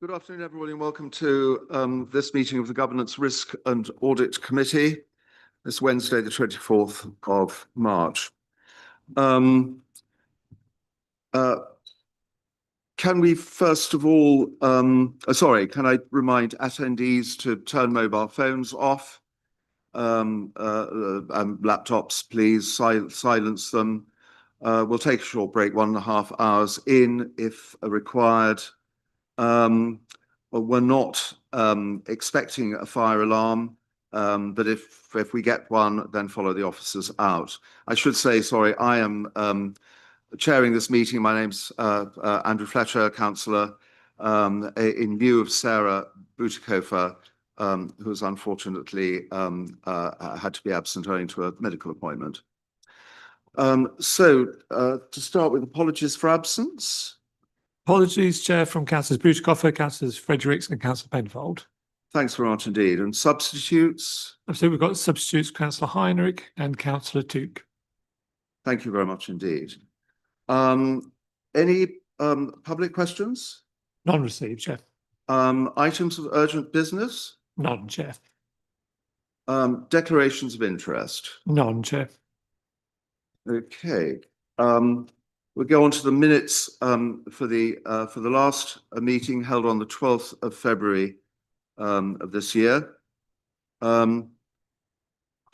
Good afternoon, everybody, and welcome to this meeting of the Governance, Risk and Audit Committee, this Wednesday, the 24th of March. Can we first of all, can I remind attendees to turn mobile phones off, and laptops, please, silence them. We'll take a short break, 1.5 hours in if required. We're not expecting a fire alarm, but if we get one, then follow the officers out. I should say, sorry, I am chairing this meeting. My name's Andrew Fletcher, councillor, in lieu of Sarah Butikofer, who's unfortunately had to be absent owing to a medical appointment. To start with, apologies for absence. Apologies, Chair, from Councillors Butikofer, Councillors Fredericks and Councillor Penfold. Thanks very much indeed. And substitutes? So we've got substitutes Councillor Heinrich and Councillor Tuke. Thank you very much indeed. Any public questions? None received, Chair. Items of urgent business? None, Chair. Declarations of interest? None, Chair. Okay. We'll go on to the minutes for the last meeting held on the 12th of February of this year. Can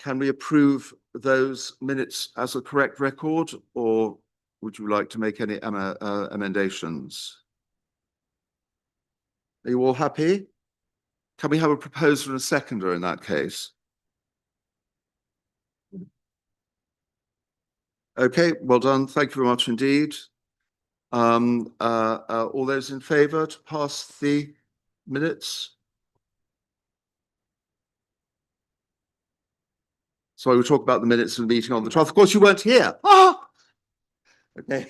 we approve those minutes as a correct record, or would you like to make any emendations? Are you all happy? Can we have a proposer and a seconder in that case? Okay, well done. Thank you very much indeed. All those in favour to pass the minutes? Sorry, we'll talk about the minutes of the meeting on the 12th. Of course, you weren't here. Ah! Okay.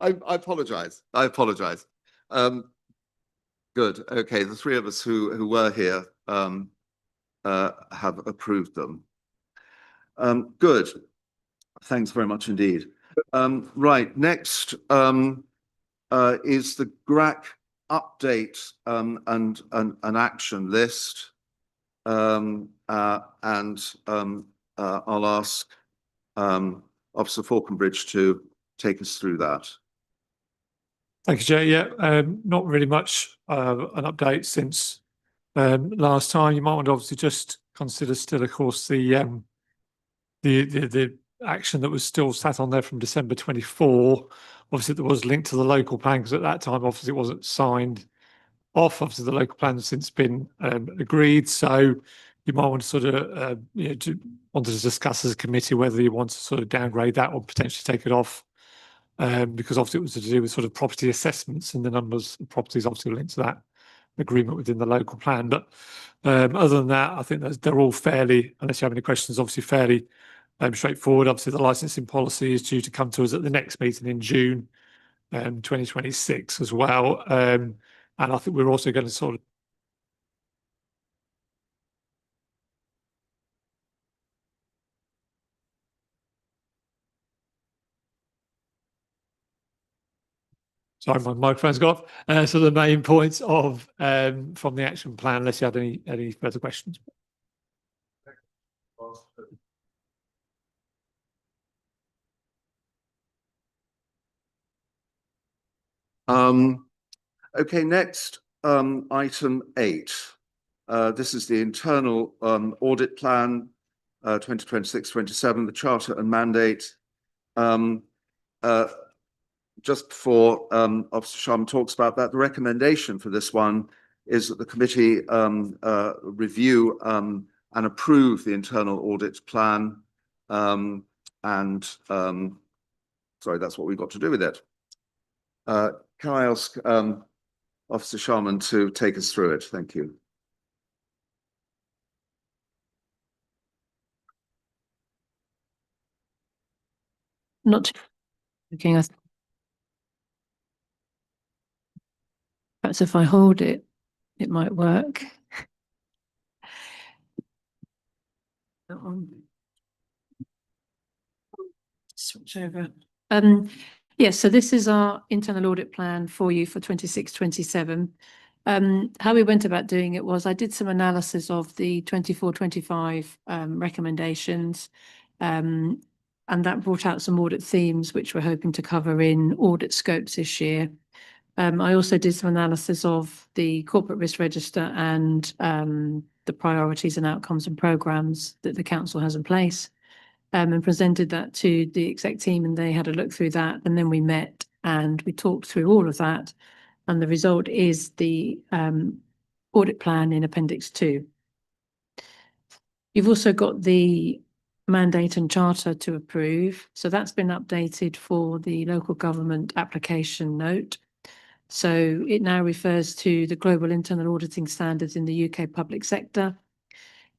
I apologise. I apologise. Good. Okay, the three of us who were here have approved them. Good. Thanks very much indeed. Right, next is the GRAC update and action list. I'll ask Officer Falconbridge to take us through that. Thank you, Chair. Yeah, not really much an update since last time. You might want to obviously just consider still, of course, the action that was still sat on there from December 24. Obviously, there was linked to the local plan because at that time, obviously, it wasn't signed off. Obviously, the local plan has since been agreed. So you might want to sort of want to discuss as a committee whether you want to sort of downgrade that or potentially take it off, because obviously it was to do with sort of property assessments and the numbers of properties obviously linked to that agreement within the local plan. But other than that, I think they're all fairly, unless you have any questions, obviously fairly straightforward. Obviously, the licensing policy is due to come to us at the next meeting in June 2026 as well. And I think we're also going to sort of sorry, my microphone's got off. So the main points of from the action plan, unless you had any further questions. Okay, next, item 8. This is the internal audit plan 2026-27, the charter and mandate. Just before Officer Sharman talks about that, the recommendation for this one is that the committee review and approve the internal audit plan. Sorry, that's what we've got to do with it. Can I ask Officer Sharman to take us through it? Thank you. Not looking at. Perhaps if I hold it, it might work. That one. Switch over. Yes, so this is our internal audit plan for you for 26-27. How we went about doing it was I did some analysis of the 24-25 recommendations, and that brought out some audit themes which we're hoping to cover in audit scopes this year. I also did some analysis of the corporate risk register and the priorities and outcomes and programs that the council has in place. And presented that to the exec team, and they had a look through that, and then we met and we talked through all of that, and the result is the audit plan in Appendix 2. You've also got the mandate and charter to approve, so that's been updated for the local government application note. So it now refers to the global internal auditing standards in the UK public sector.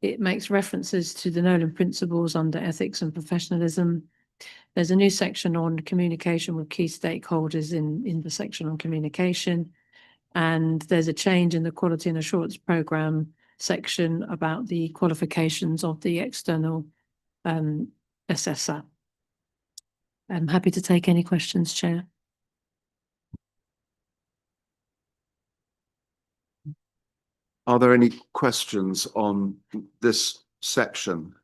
It makes references to the Nolan principles under ethics and professionalism. There's a new section on communication with key stakeholders in the section on communication. And there's a change in the quality and assurance programme section about the qualifications of the external assessor. I'm happy to take any questions, Chair. Are there any questions on this section?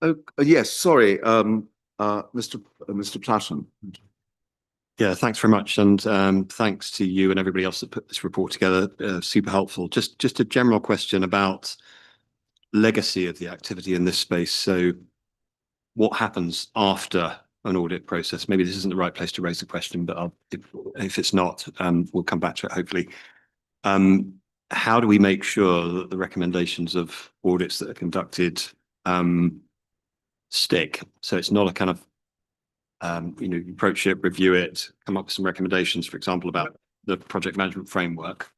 Oh, yes, sorry, Mr. Platten. Yeah, thanks very much. And thanks to you and everybody else that put this report together. Super helpful. Just a general question about legacy of the activity in this space. So what happens after an audit process? Maybe this isn't the right place to raise the question, but if it's not, we'll come back to it hopefully. How do we make sure that the recommendations of audits that are conducted stick? So it's not a kind of you approach it, review it, come up with some recommendations, for example, about the project management framework.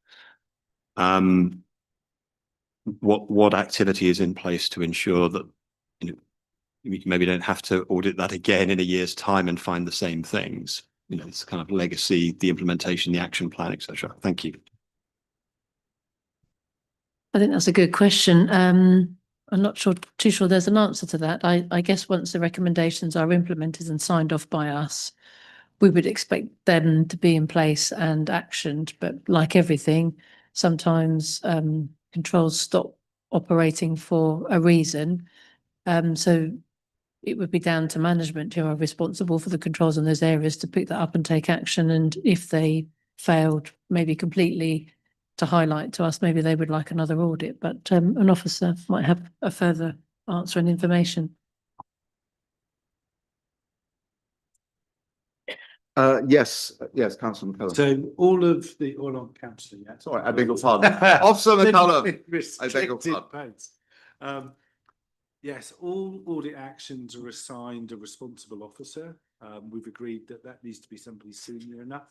What activity is in place to ensure that you maybe don't have to audit that again in a year's time and find the same things? It's kind of legacy, the implementation, the action plan, etc. Thank you. I think that's a good question. I'm not too sure there's an answer to that. I guess once the recommendations are implemented and signed off by us, we would expect them to be in place and actioned. But like everything, sometimes controls stop operating for a reason. So it would be down to management who are responsible for the controls in those areas to pick that up and take action. And if they failed, maybe completely, to highlight to us, maybe they would like another audit, but an officer might have a further answer and information. Yes, Councillor McCullum. So all on Councillor, yeah. Sorry, I beg your pardon. Officer McCullum. I beg your pardon. Yes, all audit actions are assigned a responsible officer. We've agreed that needs to be somebody senior enough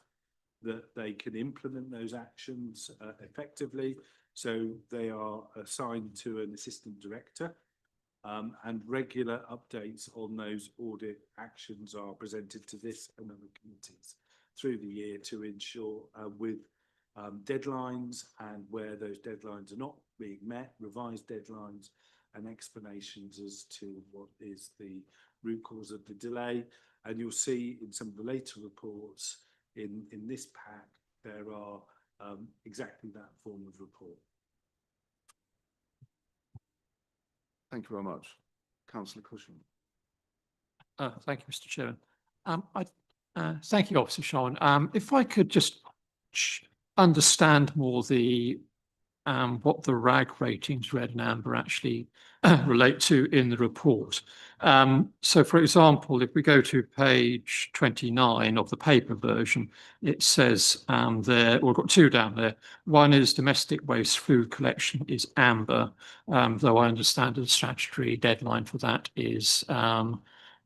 that they can implement those actions effectively. So they are assigned to an assistant director, and regular updates on those audit actions are presented to this and other committees through the year to ensure with deadlines, and where those deadlines are not being met, revised deadlines and explanations as to what is the root cause of the delay. And you'll see in some of the later reports in this pack, there are exactly that form of report. Thank you very much. Councillor Cushing. Thank you, Mr. Chairman. Thank you, Officer Sean. If I could just understand more the what the RAG ratings, red and amber, actually relate to in the report. So, for example, if we go to page 29 of the paper version, it says there, we've got two down there. One is domestic waste food collection is amber, though I understand the statutory deadline for that is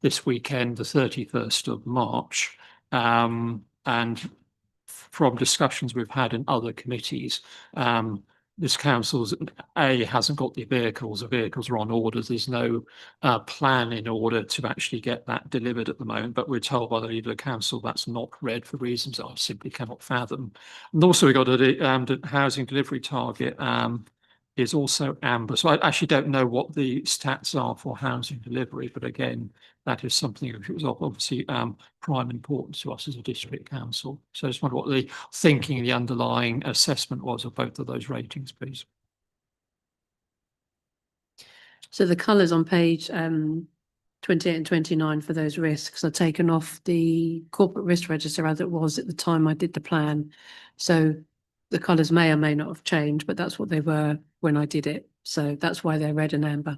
this weekend, the 31st of March. And from discussions we've had in other committees, this council's hasn't got the vehicles are on order. There's no plan in order to actually get that delivered at the moment, but we're told by the leader of the council that's not read for reasons that I simply cannot fathom. And also we got a housing delivery target is also amber. So I actually don't know what the stats are for housing delivery, but again, that is something which was obviously prime importance to us as a district council. So I just wonder what the thinking, the underlying assessment was of both of those ratings, please. So the colours on page 28 and 29 for those risks are taken off the corporate risk register as it was at the time I did the plan. So the colours may or may not have changed, but that's what they were when I did it. So that's why they're red and amber.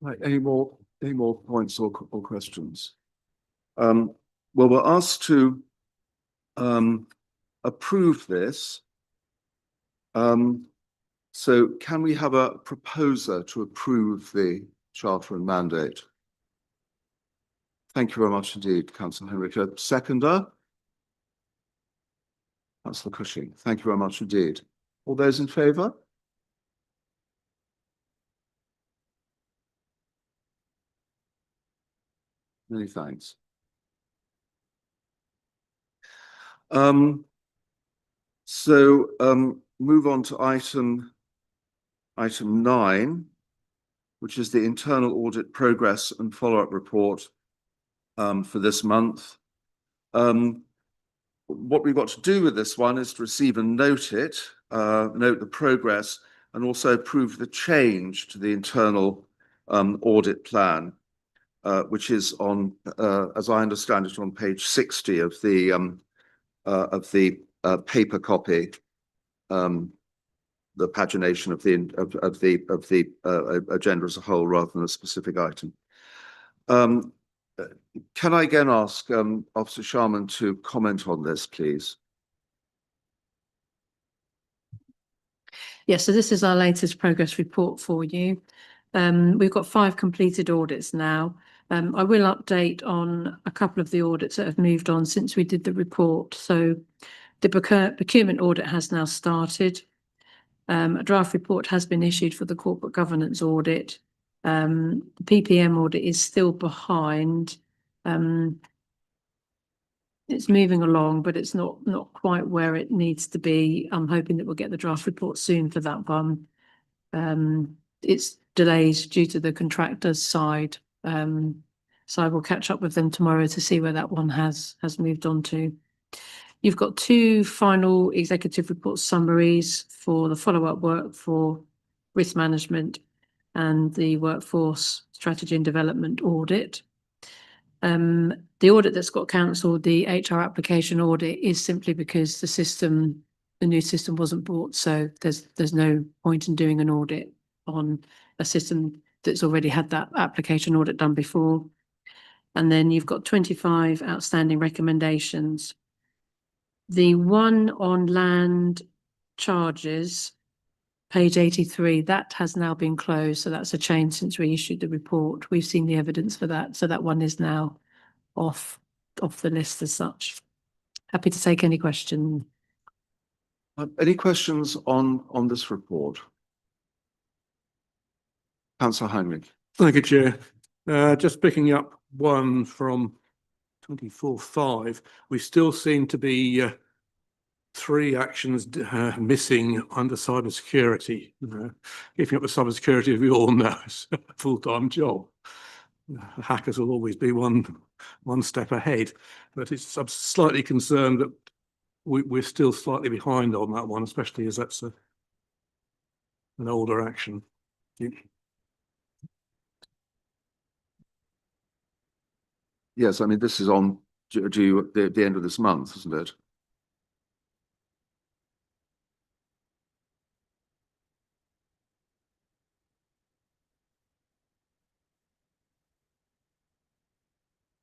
Right, any more points or questions? Well, we're asked to approve this. So can we have a proposer to approve the charter and mandate? Thank you very much indeed, Councillor Henrik. A seconder? Councillor Cushing. Thank you very much indeed. All those in favour? Many thanks. Move on to item 9, which is the internal audit progress and follow-up report for this month. What we've got to do with this one is to receive and note it, note the progress, and also approve the change to the internal audit plan, which is on, as I understand it, on page 60 of the paper copy, the pagination of the agenda as a whole rather than a specific item. Can I again ask Officer Sharman to comment on this, please? Yes, so this is our latest progress report for you. We've got 5 completed audits now. I will update on a couple of the audits that have moved on since we did the report. So the procurement audit has now started. A draft report has been issued for the corporate governance audit. The PPM audit is still behind. It's moving along, but it's not quite where it needs to be. I'm hoping that we'll get the draft report soon for that one. It's delays due to the contractor's side. So I will catch up with them tomorrow to see where that one has moved on to. You've got 2 final executive report summaries for the follow-up work for risk management and the workforce strategy and development audit. The audit that's got cancelled, the HR application audit, is simply because the new system wasn't bought. So there's no point in doing an audit on a system that's already had that application audit done before. And then you've got 25 outstanding recommendations. The one on land charges, page 83, that has now been closed. So that's a change since we issued the report. We've seen the evidence for that. So that one is now off the list as such. Happy to take any question. Any questions on this report? Councillor Heinrich. Thank you, Chair. Just picking up one from 24/5, we still seem to be 3 actions missing under cyber security. Keeping up with cyber security, as we all know, is a full-time job. Hackers will always be one step ahead, but I'm slightly concerned that we're still slightly behind on that one, especially as that's an older action. Yes, I mean, this is on due at the end of this month, isn't it?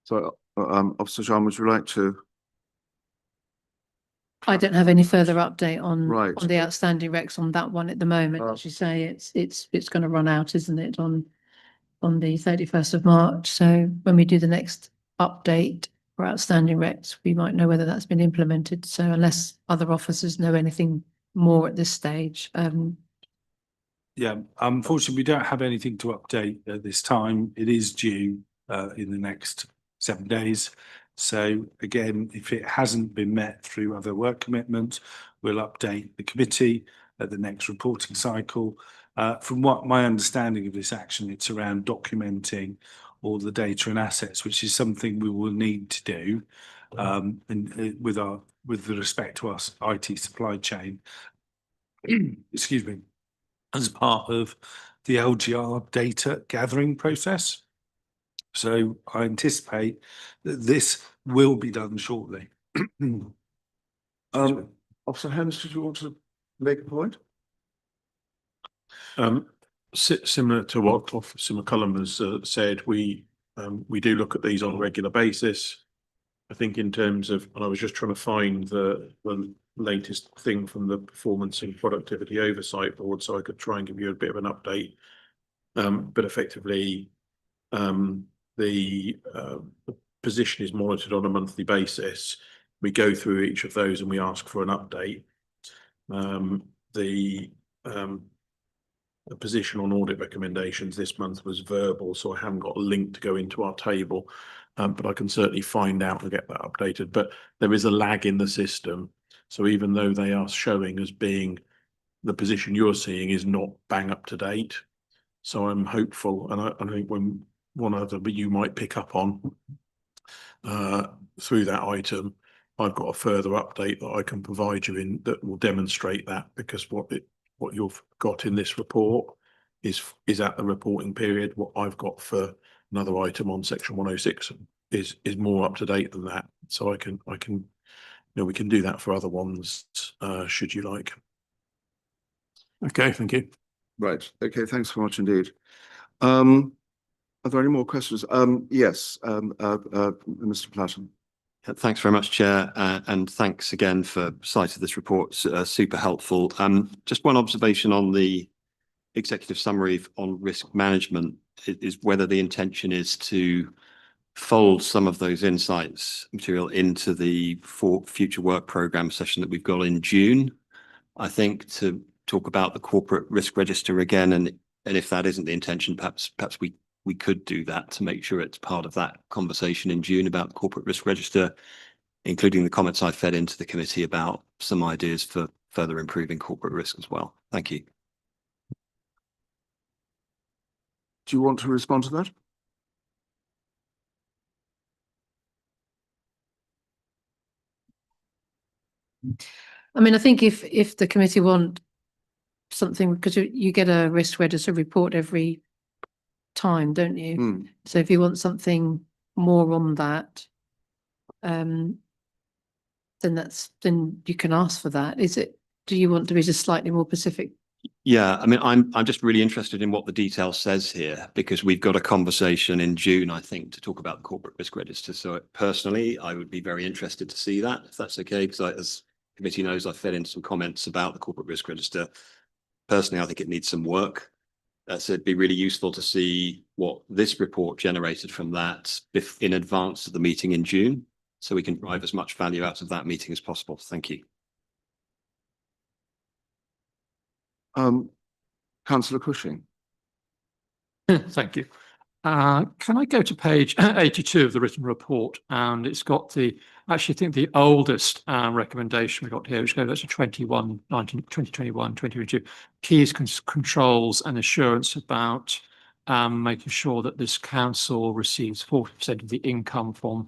So, Officer Jean, would you like to? I don't have any further update on the outstanding recs on that one at the moment. As you say, it's going to run out, isn't it, on the 31st of March. So when we do the next update for outstanding recs, we might know whether that's been implemented. So unless other officers know anything more at this stage. Yeah, unfortunately, we don't have anything to update at this time. It is due in the next 7 days. So again, if it hasn't been met through other work commitments, we'll update the committee at the next reporting cycle. From what my understanding of this action, it's around documenting all the data and assets, which is something we will need to do with respect to our IT supply chain. Excuse me, as part of the LGR data gathering process. So I anticipate that this will be done shortly. Officer Holmes, did you want to make a point? Similar to what Officer McCullum has said, we do look at these on a regular basis. I think in terms of, and I was just trying to find the latest thing from the Performance and Productivity Oversight Board, so I could try and give you a bit of an update. But effectively, the position is monitored on a monthly basis. We go through each of those and we ask for an update. The position on audit recommendations this month was verbal, so I haven't got a link to go into our table, but I can certainly find out and get that updated. But there is a lag in the system, so even though they are showing as being the position you're seeing is not bang up to date, so I'm hopeful, and I think when one other but you might pick up on through that item, I've got a further update that I can provide you in that will demonstrate that, because what you've got in this report is at the reporting period. What I've got for another item on section 106 is more up to date than that. So I can we can do that for other ones should you like. Okay, thank you. Right. Okay. Thanks very much indeed. Are there any more questions? Yes, Mr. Platten. Thanks very much, Chair, and thanks again for sight of this report. Super helpful. Just one observation on the executive summary on risk management is whether the intention is to fold some of those insights material into the future work programme session that we've got in June, I think, to talk about the corporate risk register again. And if that isn't the intention, perhaps we could do that to make sure it's part of that conversation in June about the corporate risk register, including the comments I fed into the committee about some ideas for further improving corporate risk as well. Thank you. Do you want to respond to that? I mean, I think if the committee want something, because you get a risk register report every time, don't you? So if you want something more on that, then you can ask for that. Do you want to be just slightly more specific? Yeah, I mean, I'm just really interested in what the detail says here, because we've got a conversation in June, I think, to talk about the corporate risk register. So personally, I would be very interested to see that, if that's okay, because as the committee knows, I fed in some comments about the corporate risk register. Personally, I think it needs some work. So it'd be really useful to see what this report generated from that in advance of the meeting in June, so we can drive as much value out of that meeting as possible. Thank you. Councillor Cushing. Thank you. Can I go to page 82 of the written report? And it's got actually, I think the oldest recommendation we got here, which goes to 2021, 2022, keys, controls and assurance about making sure that this council receives 40% of the income from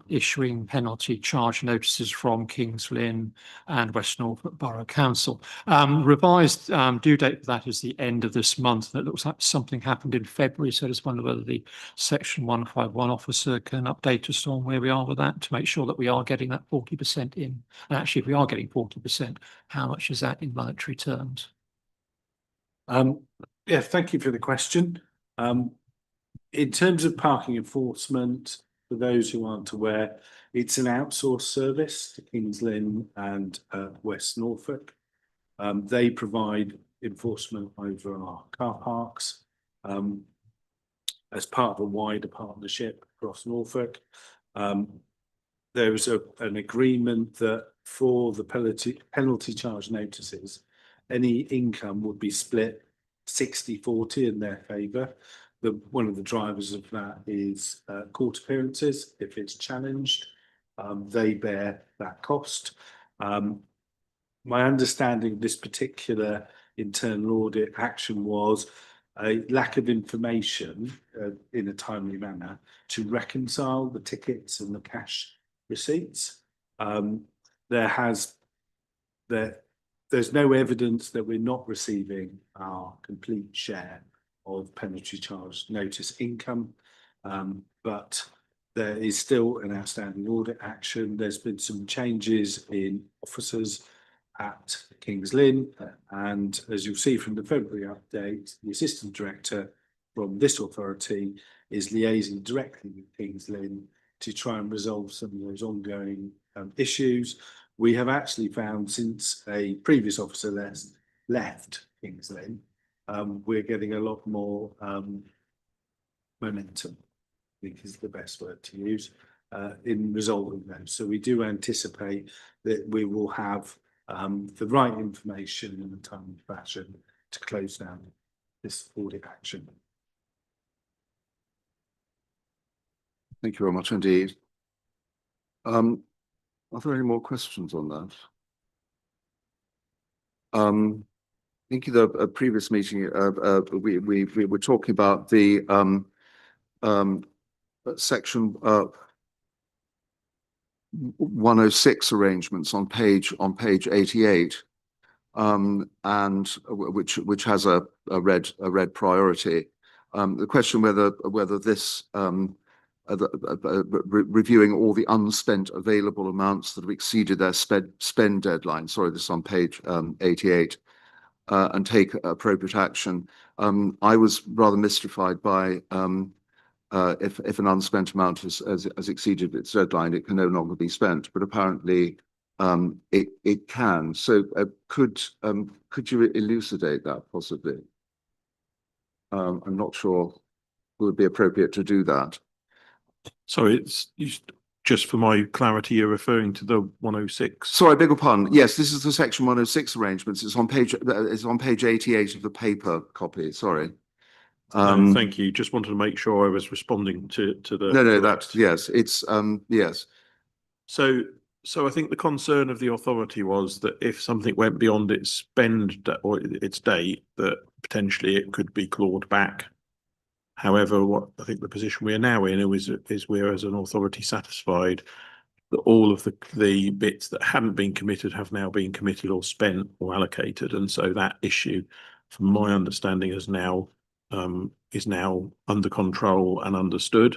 issuing penalty charge notices from Kings Lynn and West Norfolk Borough Council. Revised due date for that is the end of this month. And it looks like something happened in February. So I just wonder whether the section 151 officer can update us on where we are with that to make sure that we are getting that 40% in. And actually, if we are getting 40%, how much is that in monetary terms? Yeah, thank you for the question. In terms of parking enforcement, for those who aren't aware, it's an outsourced service to Kings Lynn and West Norfolk. They provide enforcement over our car parks as part of a wider partnership across Norfolk. There is an agreement that for the penalty charge notices, any income would be split 60-40 in their favour. one of the drivers of that is court appearances. If it's challenged, they bear that cost. My understanding of this particular internal audit action was a lack of information in a timely manner to reconcile the tickets and the cash receipts. There's no evidence that we're not receiving our complete share of penalty charge notice income, but there is still an outstanding audit action. There's been some changes in officers at King's Lynn, and as you'll see from the February update, the assistant director from this authority is liaising directly with King's Lynn to try and resolve some of those ongoing issues. We have actually found, since a previous officer left King's Lynn, we're getting a lot more momentum, I think is the best word to use, in resolving those. So we do anticipate that we will have the right information in a timely fashion to close down this audit action. Thank you very much indeed. Are there any more questions on that? I think in the previous meeting, we were talking about the section 106 arrangements on page 88, and which has a red priority. The question whether this reviewing all the unspent available amounts that have exceeded their spend deadline. Sorry, this is on page 88, and take appropriate action. I was rather mystified by if an unspent amount has exceeded its deadline, it can no longer be spent. But apparently, it can. So could you elucidate that possibly? I'm not sure it would be appropriate to do that. So it's just for my clarity, you're referring to the 106. Sorry, I beg your pardon. Yes, this is the section 106 arrangements. It's on page 88 of the paper copy. Sorry. Thank you. Just wanted to make sure I was responding to the. No, that's yes. It's yes. So I think the concern of the authority was that if something went beyond its spend or its date, that potentially it could be clawed back. However, what I think the position we are now in is we're as an authority satisfied that all of the bits that hadn't been committed have now been committed or spent or allocated, and so that issue, from my understanding, is now under control and understood.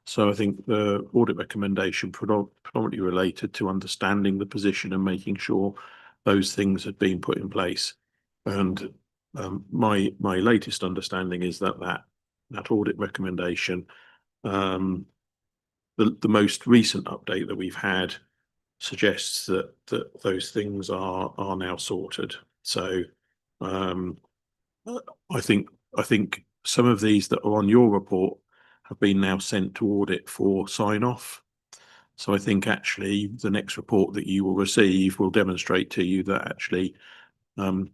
So I think the audit recommendation predominantly related to understanding the position and making sure those things had been put in place. And my latest understanding is that audit recommendation, the most recent update that we've had suggests that those things are now sorted. So I think some of these that are on your report have been now sent to audit for sign off. So I think actually the next report that you will receive will demonstrate to you that actually I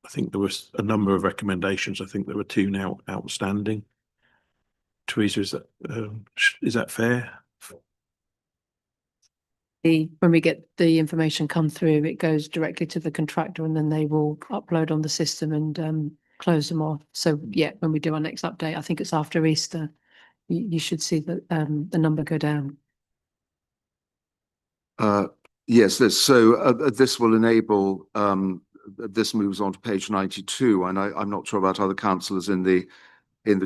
think there was a number of recommendations. I think there were 2 now outstanding. Teresa, is that fair? When we get the information come through, it goes directly to the contractor, and then they will upload on the system and close them off. So yeah, when we do our next update, I think it's after Easter, you should see the number go down. Yes, this will enable. This moves on to page 92, and I'm not sure about other councillors in the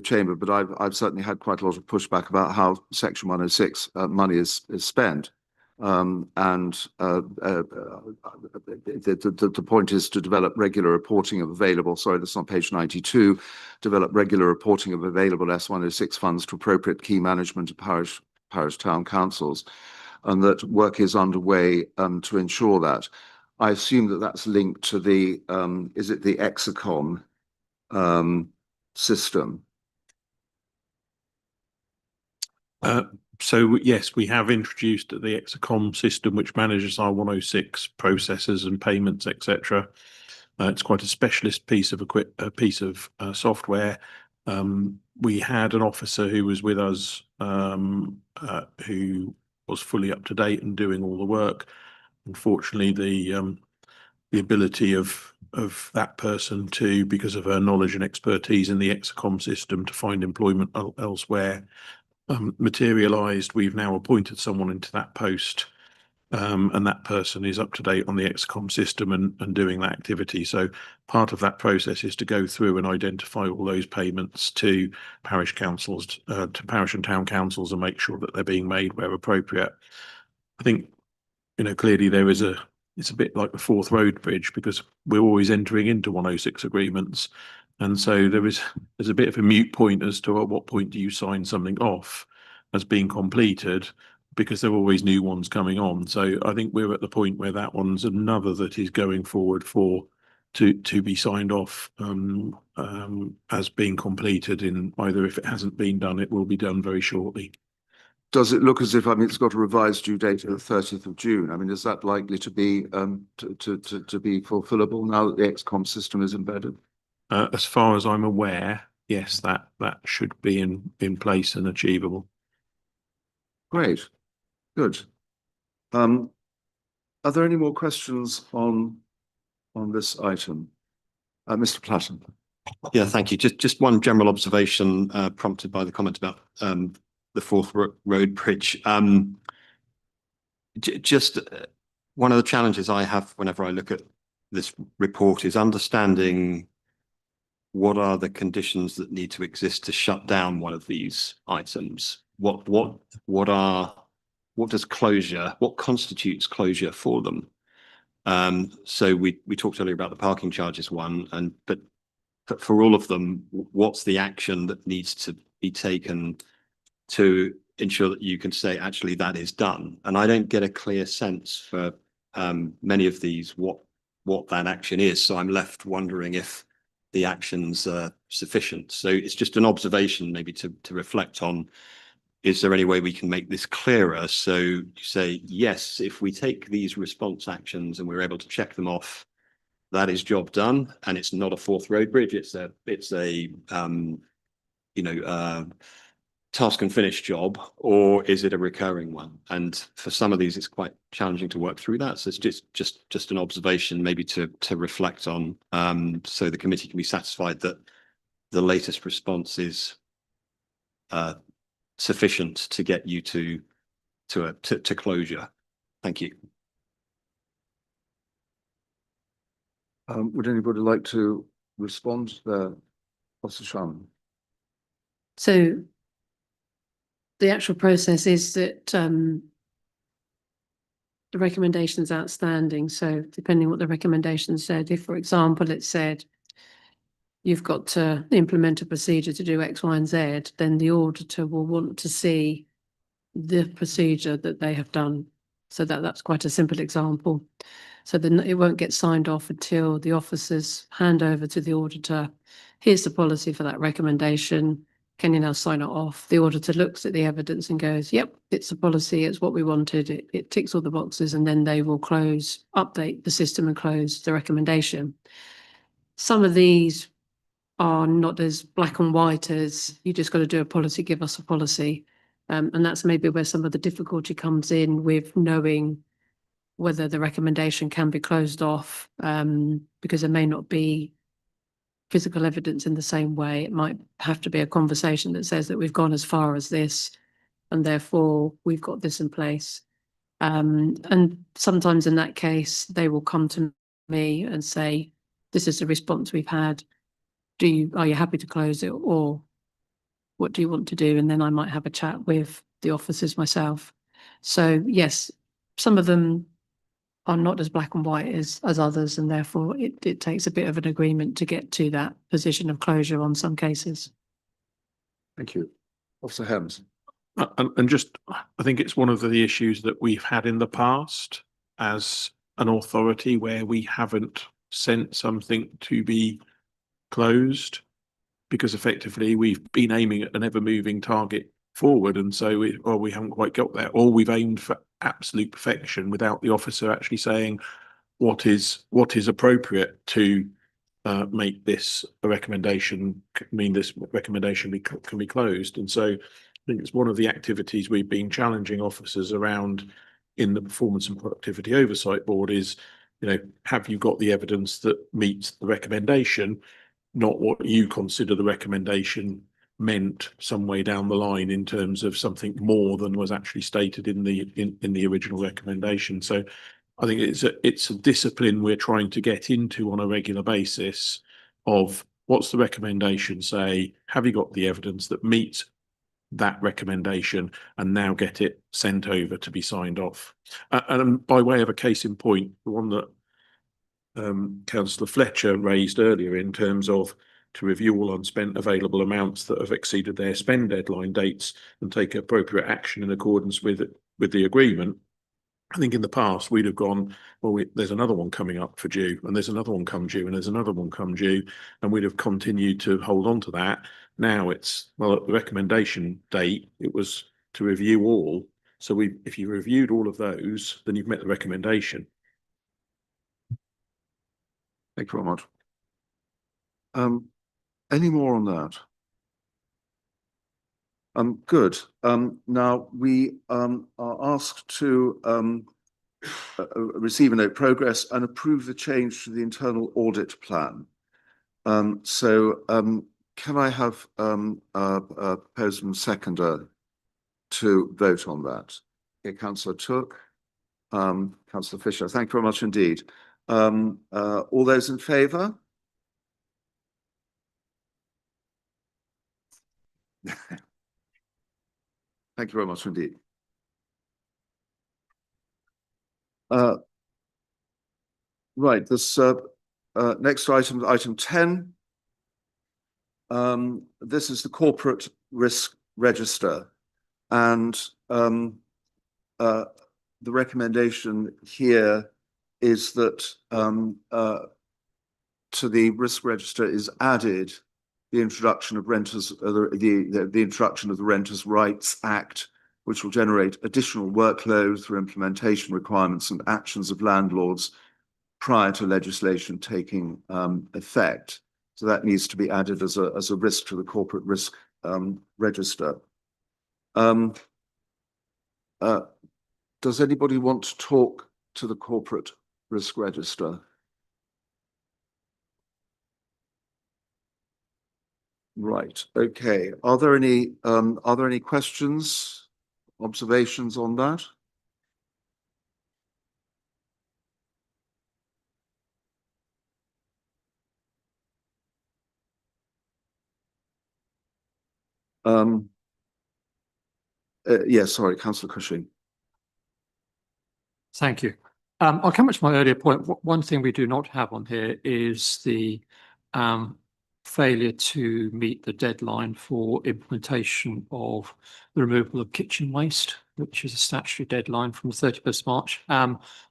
chamber, but I've certainly had quite a lot of pushback about how Section 106 money is spent. And the point is to develop regular reporting of available, sorry, this is on page 92, develop regular reporting of available S106 funds to appropriate key management of parish town councils, and that work is underway to ensure that. I assume that that's linked to the, is it the Exacom system? So yes, we have introduced the Exacom system, which manages our 106 processes and payments, etc. It's quite a specialist piece of software. We had an officer who was with us who was fully up to date and doing all the work. Unfortunately, the ability of that person to, because of her knowledge and expertise in the Excom system, to find employment elsewhere materialised. We've now appointed someone into that post, and that person is up to date on the Excom system and doing that activity. So part of that process is to go through and identify all those payments to parish councils, to parish and town councils, and make sure that they're being made where appropriate. I think, clearly it's a bit like the Forth Road Bridge, because we're always entering into 106 agreements. And so there's a bit of a moot point as to at what point do you sign something off as being completed, because there are always new ones coming on. So I think we're at the point where that one's another that is going forward to be signed off as being completed, in either, if it hasn't been done, it will be done very shortly. Does it look as if, it's got a revised due date of the 30th of June? Is that likely to be to be fulfillable now that the Excom system is embedded? As far as I'm aware, yes, that should be in place and achievable. Great, good. Are there any more questions on this item? Mr. Platten. Yeah, thank you. Just one general observation prompted by the comment about the Forth Road Bridge. Just one of the challenges I have whenever I look at this report is understanding what are the conditions that need to exist to shut down one of these items. What constitutes closure for them? So we talked earlier about the parking charges one, but for all of them, what's the action that needs to be taken to ensure that you can say, actually, that is done? And I don't get a clear sense for many of these what that action is. So I'm left wondering if the actions are sufficient. So it's just an observation maybe to reflect on. Is there any way we can make this clearer? So you say, yes, if we take these response actions and we're able to check them off, that is job done, and it's not a Forth Road Bridge. It's a task and finish job, or is it a recurring one? And for some of these, it's quite challenging to work through that. So it's just an observation maybe to reflect on, so the committee can be satisfied that the latest response is sufficient to get you to closure. Thank you. Would anybody like to respond there, Officer Sharman? So the actual process is that the recommendation is outstanding. So depending what the recommendation said, if, for example, it said you've got to implement a procedure to do X, Y, and Z, then the auditor will want to see the procedure that they have done. So that's quite a simple example. So then it won't get signed off until the officers hand over to the auditor. Here's the policy for that recommendation. Can you now sign it off? The auditor looks at the evidence and goes, yep, it's a policy. It's what we wanted. It ticks all the boxes, and then they will update the system and close the recommendation. Some of these are not as black and white as you just got to do a policy, give us a policy. And that's maybe where some of the difficulty comes in with knowing whether the recommendation can be closed off, because there may not be physical evidence in the same way. It might have to be a conversation that says that we've gone as far as this, and therefore we've got this in place. And sometimes in that case, they will come to me and say, this is the response we've had. Are you happy to close it, or what do you want to do? And then I might have a chat with the officers myself. So yes, some of them are not as black and white as others, and therefore it takes a bit of an agreement to get to that position of closure on some cases. Thank you. Officer Hems. And just, I think it's one of the issues that we've had in the past as an authority, where we haven't sent something to be closed because effectively we've been aiming at an ever-moving target forward, and so we haven't quite got there, or we've aimed for absolute perfection without the officer actually saying what is appropriate to make this a recommendation, mean this recommendation can be closed. And so I think it's one of the activities we've been challenging officers around in the Performance and Productivity Oversight Board is, have you got the evidence that meets the recommendation, not what you consider the recommendation meant some way down the line in terms of something more than was actually stated in the original recommendation. So I think it's a discipline we're trying to get into on a regular basis of what's the recommendation say, have you got the evidence that meets that recommendation, and now get it sent over to be signed off. And by way of a case in point, the one that Councillor Fletcher raised earlier in terms of to review all unspent available amounts that have exceeded their spend deadline dates and take appropriate action in accordance with the agreement. I think in the past we'd have gone, well, there's another one coming up for due, and there's another one come due, and there's another one come due, and we'd have continued to hold on to that. Now it's, well, at the recommendation date, it was to review all. So if you reviewed all of those, then you've met the recommendation. Thank you very much. Any more on that? Good. Now we are asked to receive and note progress and approve the change to the internal audit plan. Can I have a proposer and seconder to vote on that? Okay, Councillor Took, Councillor Fisher, thank you very much indeed. All those in favour? Thank you very much indeed. Right, this next item, item 10. This is the corporate risk register, and the recommendation here is that to the risk register is added the introduction of renters, the introduction of the Renters' Rights Act, which will generate additional workload through implementation requirements and actions of landlords prior to legislation taking effect. So that needs to be added as a risk to the corporate risk register. Does anybody want to talk to the corporate risk register? Right. Okay. Are there any questions, observations on that? Yes, sorry, Councillor Cushing. Thank you. I'll come back to my earlier point. One thing we do not have on here is the failure to meet the deadline for implementation of the removal of kitchen waste, which is a statutory deadline from the 31st March.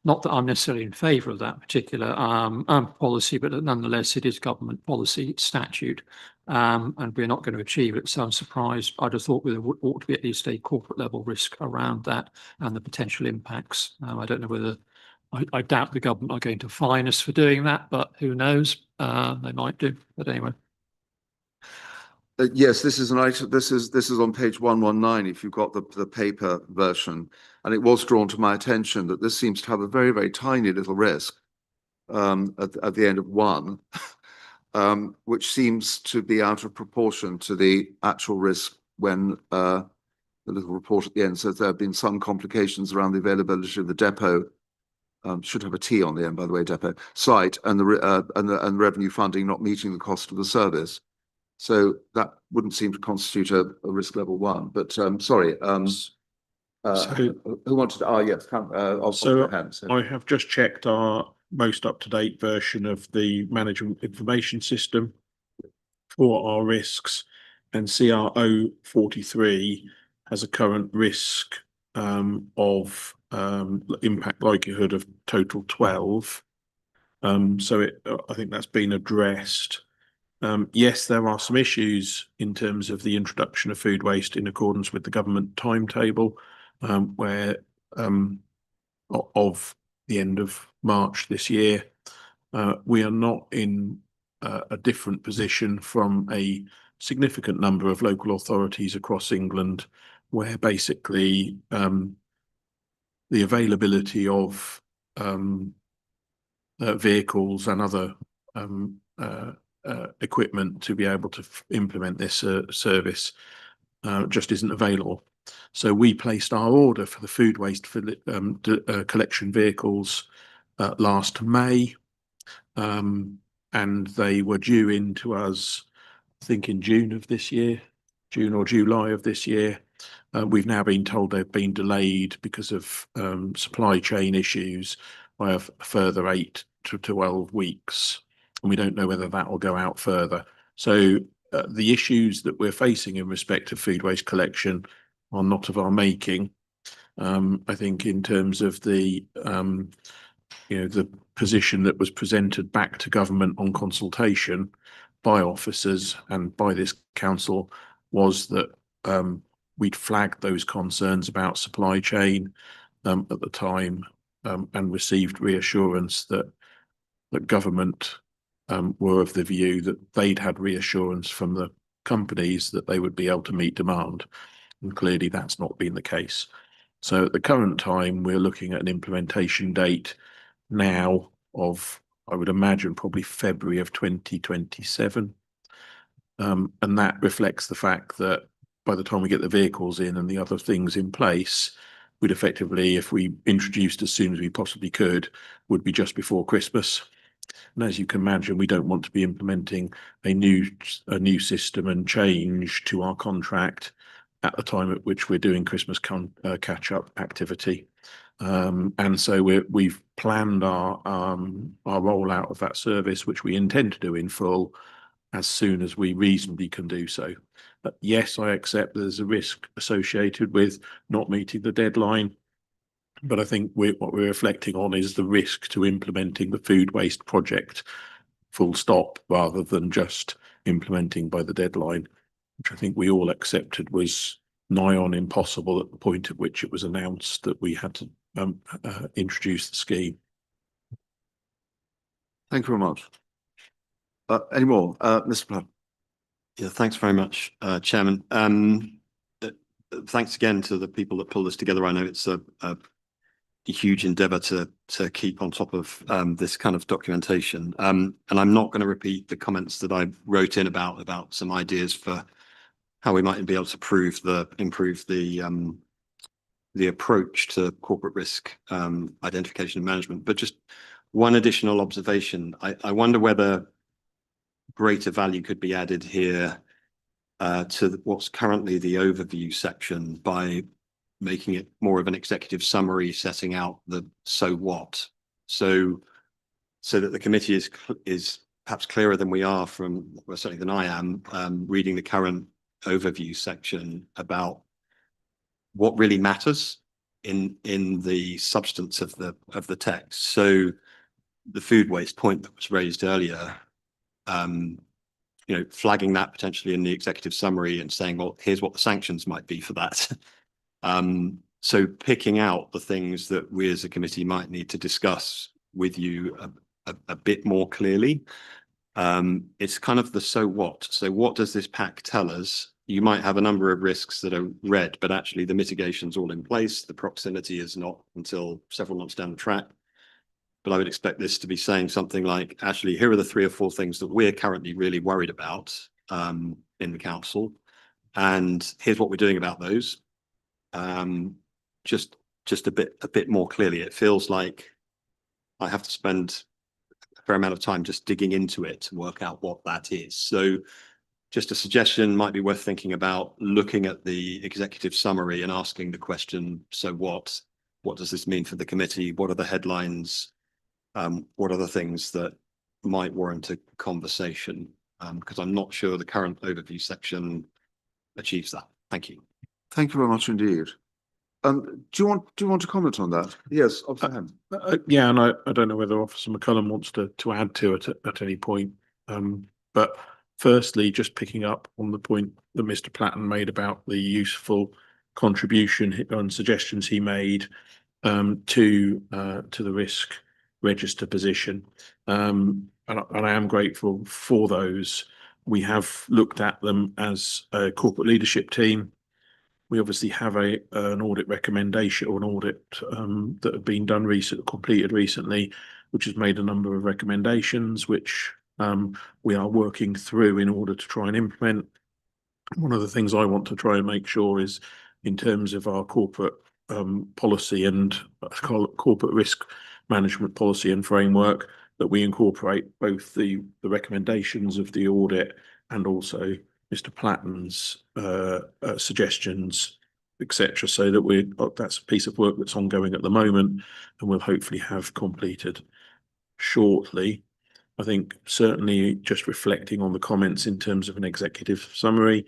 Not that I'm necessarily in favour of that particular policy, but nonetheless, it is government policy, it's statute, and we're not going to achieve it. So I'm surprised. I'd have thought there ought to be at least a corporate level risk around that and the potential impacts. I don't know whether I doubt the government are going to fine us for doing that, but who knows? They might do. But anyway. Yes, this is an item. This is on page 119. If you've got the paper version, and it was drawn to my attention that this seems to have a very, very tiny little risk at the end of one, which seems to be out of proportion to the actual risk when the little report at the end says there have been some complications around the availability of the depot. Should have a T on the end, by the way, depot site, and the revenue funding not meeting the cost of the service. So that wouldn't seem to constitute a risk level 1. But sorry, who wanted to? Yes, I have just checked our most up-to-date version of the management information system for our risks, and CRO 43 has a current risk of impact likelihood of total 12. So I think that's been addressed. Yes, there are some issues in terms of the introduction of food waste in accordance with the government timetable, where of the end of March this year. We are not in a different position from a significant number of local authorities across England, where basically the availability of vehicles and other equipment to be able to implement this service just isn't available. So we placed our order for the food waste collection vehicles last May, and they were due in to us, I think, in June of this year, June or July of this year. We've now been told they've been delayed because of supply chain issues by a further 8 to 12 weeks, and we don't know whether that will go out further. So the issues that we're facing in respect of food waste collection are not of our making. I think in terms of the the position that was presented back to government on consultation by officers and by this council was that we'd flagged those concerns about supply chain at the time, and received reassurance that government were of the view that they'd had reassurance from the companies that they would be able to meet demand. And clearly that's not been the case. So at the current time, we're looking at an implementation date now of, I would imagine, probably February of 2027. And that reflects the fact that by the time we get the vehicles in and the other things in place, we'd effectively, if we introduced as soon as we possibly could, would be just before Christmas. And as you can imagine, we don't want to be implementing a new system and change to our contract at the time at which we're doing Christmas catch-up activity. And so we've planned our rollout of that service, which we intend to do in full as soon as we reasonably can do so. But yes, I accept there's a risk associated with not meeting the deadline. But I think what we're reflecting on is the risk to implementing the food waste project full stop, rather than just implementing by the deadline, which I think we all accepted was nigh on impossible at the point at which it was announced that we had to introduce the scheme. Thank you very much. Any more? Mr. Platt. Yeah, thanks very much, Chairman. Thanks again to the people that pulled this together. I know it's a huge endeavour to keep on top of this kind of documentation. And I'm not going to repeat the comments that I wrote in about some ideas for how we might be able to improve the approach to corporate risk identification and management. But just one additional observation. I wonder whether greater value could be added here to what's currently the overview section by making it more of an executive summary, setting out the so what, so that the committee is perhaps clearer than we are well, certainly than I am, reading the current overview section about what really matters in the substance of the text. So the food waste point that was raised earlier, flagging that potentially in the executive summary and saying, well, here's what the sanctions might be for that. So picking out the things that we as a committee might need to discuss with you a bit more clearly. It's kind of the so what. So what does this pack tell us? You might have a number of risks that are red, but actually the mitigation's all in place. The proximity is not until several months down the track. But I would expect this to be saying something like, actually, here are the 3 or 4 things that we're currently really worried about in the council. And here's what we're doing about those. Just a bit more clearly. It feels like I have to spend a fair amount of time just digging into it to work out what that is. So just a suggestion might be worth thinking about, looking at the executive summary and asking the question, so what does this mean for the committee? What are the headlines? What are the things that might warrant a conversation? Because I'm not sure the current overview section achieves that. Thank you. Thank you very much indeed. Do you want to comment on that? Yes, yeah, and I don't know whether Officer McCullum wants to add to it at any point. But firstly, just picking up on the point that Mr. Platten made about the useful contribution and suggestions he made to the risk register position. I am grateful for those. We have looked at them as a corporate leadership team. We obviously have an audit recommendation or an audit that have been done completed recently, which has made a number of recommendations, which we are working through in order to try and implement. One of the things I want to try and make sure is, in terms of our corporate policy and corporate risk management policy and framework, that we incorporate both the recommendations of the audit and also Mr. Platten's suggestions, etc., so that that's a piece of work that's ongoing at the moment and we'll hopefully have completed shortly. I think certainly just reflecting on the comments in terms of an executive summary,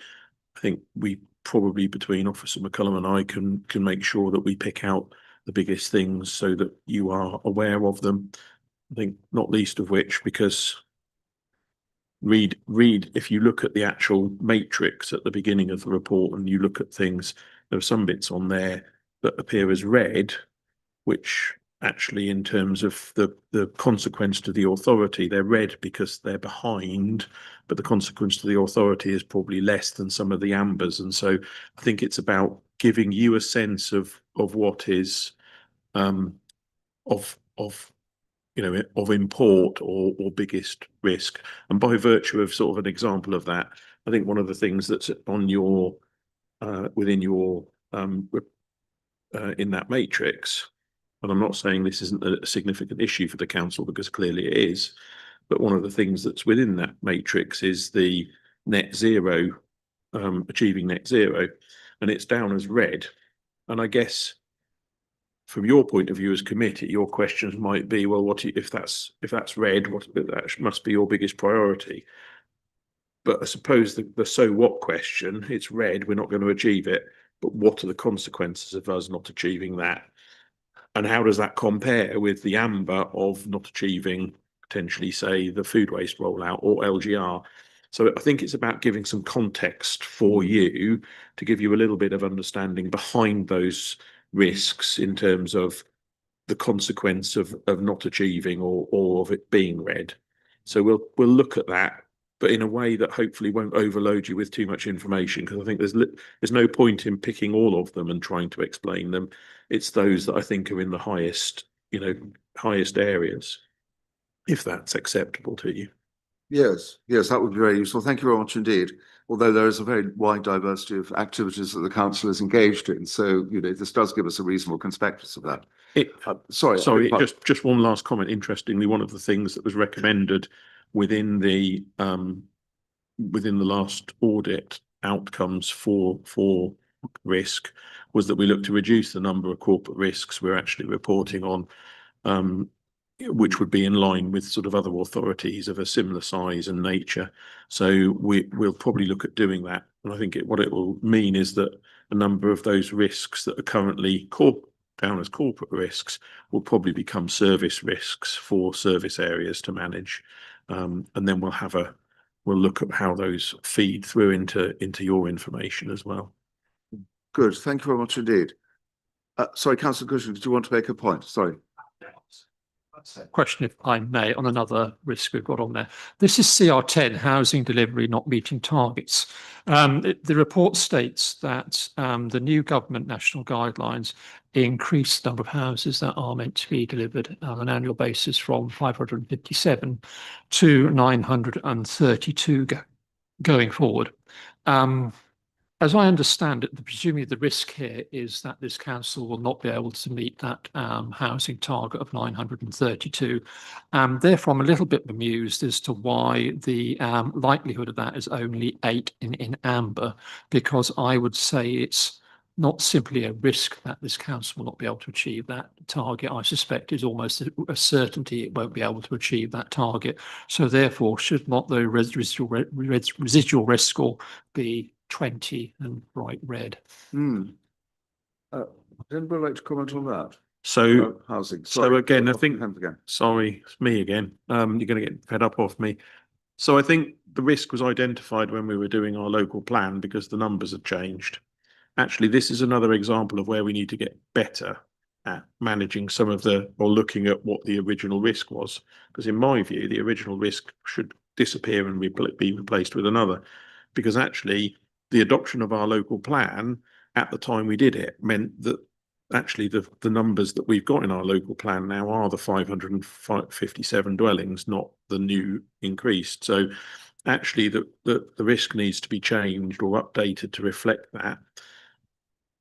I think we probably, between Officer McCullum and I, can make sure that we pick out the biggest things so that you are aware of them. I think not least of which, because if you look at the actual matrix at the beginning of the report and you look at things, there are some bits on there that appear as red, which actually, in terms of the consequence to the authority, they're red because they're behind, but the consequence to the authority is probably less than some of the ambers. And so I think it's about giving you a sense of what is of import or biggest risk. And by virtue of sort of an example of that, I think one of the things that's on your within your in that matrix, and I'm not saying this isn't a significant issue for the council, because clearly it is, but one of the things that's within that matrix is the net zero, achieving net zero, and it's down as red. And I guess from your point of view as committee, your questions might be, well, if that's red, that must be your biggest priority. But I suppose the so what question, it's red, we're not going to achieve it, but what are the consequences of us not achieving that? And how does that compare with the amber of not achieving, potentially, say, the food waste rollout or LGR? So I think it's about giving some context for you to give you a little bit of understanding behind those risks in terms of the consequence of not achieving or of it being red. So we'll look at that, but in a way that hopefully won't overload you with too much information, because I think there's no point in picking all of them and trying to explain them. It's those that I think are in the highest areas, if that's acceptable to you. Yes, that would be very useful. Thank you very much indeed. Although there is a very wide diversity of activities that the council is engaged in, so this does give us a reasonable conspectus of that. Sorry, just one last comment. Interestingly, one of the things that was recommended within the last audit outcomes for risk was that we look to reduce the number of corporate risks we're actually reporting on, which would be in line with sort of other authorities of a similar size and nature. So we'll probably look at doing that. And I think what it will mean is that a number of those risks that are currently down as corporate risks will probably become service risks for service areas to manage. And then we'll look at how those feed through into your information as well. Good. Thank you very much indeed. Sorry, Councillor Cushing, did you want to make a point? Sorry. Question, if I may, on another risk we've got on there. This is CR10, housing delivery not meeting targets. The report states that the new government national guidelines increase the number of houses that are meant to be delivered on an annual basis from 557 to 932 going forward. As I understand it, presumably the risk here is that this council will not be able to meet that housing target of 932. Therefore, I'm a little bit bemused as to why the likelihood of that is only 8 in amber, because I would say it's not simply a risk that this council will not be able to achieve that target. I suspect is almost a certainty it won't be able to achieve that target. So therefore, should not the residual risk score be 20 and bright red? Would anybody like to comment on that? So housing. So again, I think, sorry, it's me again. You're going to get fed up off me. So I think the risk was identified when we were doing our local plan because the numbers had changed. Actually, this is another example of where we need to get better at managing some of the, or looking at what the original risk was. Because in my view, the original risk should disappear and be replaced with another. Because actually, the adoption of our local plan at the time we did it meant that actually the numbers that we've got in our local plan now are the 557 dwellings, not the new increased. So actually the risk needs to be changed or updated to reflect that.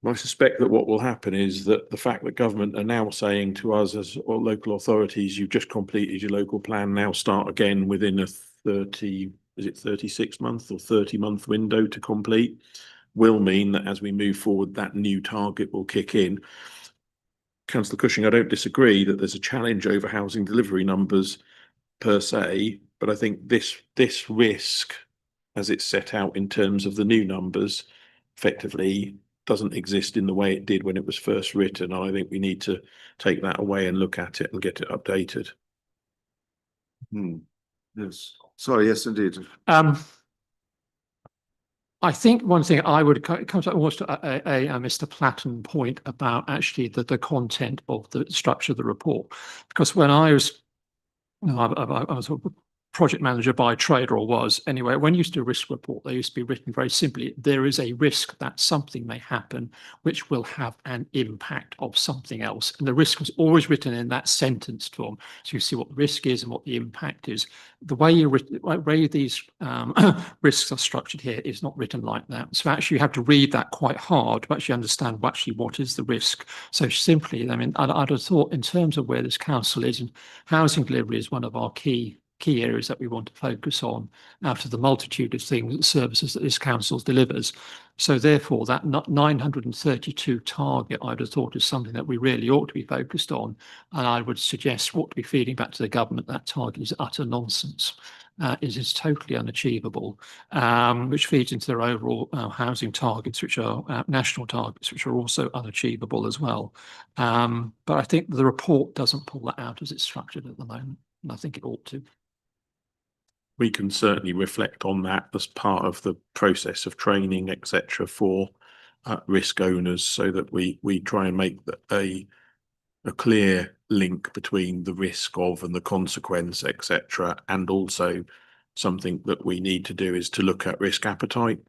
I suspect that what will happen is that the fact that government are now saying to us as local authorities, you've just completed your local plan, now start again within a 36-month or 30-month window to complete, will mean that as we move forward, that new target will kick in. Councillor Cushing, I don't disagree that there's a challenge over housing delivery numbers per se, but I think this risk, as it's set out in terms of the new numbers, effectively doesn't exist in the way it did when it was first written. And I think we need to take that away and look at it and get it updated. Yes. Sorry, yes, indeed. I think one thing I would come to almost a Mr. Platten point about actually the content of the structure of the report, because when I was, I was a project manager by trade, or was anyway, when you used to do a risk report, they used to be written very simply: there is a risk that something may happen which will have an impact of something else. And the risk was always written in that sentence form. So you see what the risk is and what the impact is. The way these risks are structured here is not written like that. So actually you have to read that quite hard to actually understand what is the risk. So simply, I mean, I'd have thought in terms of where this council is, and housing delivery is one of our key areas that we want to focus on out of the multitude of things, services that this council delivers. So therefore, that 932 target, I'd have thought, is something that we really ought to be focused on. And I would suggest ought to be feeding back to the government that target is utter nonsense. It is totally unachievable, which feeds into their overall housing targets, which are national targets, which are also unachievable as well. But I think the report doesn't pull that out as it's structured at the moment, and I think it ought to. We can certainly reflect on that as part of the process of training, etc., for risk owners, so that we try and make a clear link between the risk of and the consequence, etc. And also something that we need to do is to look at risk appetite,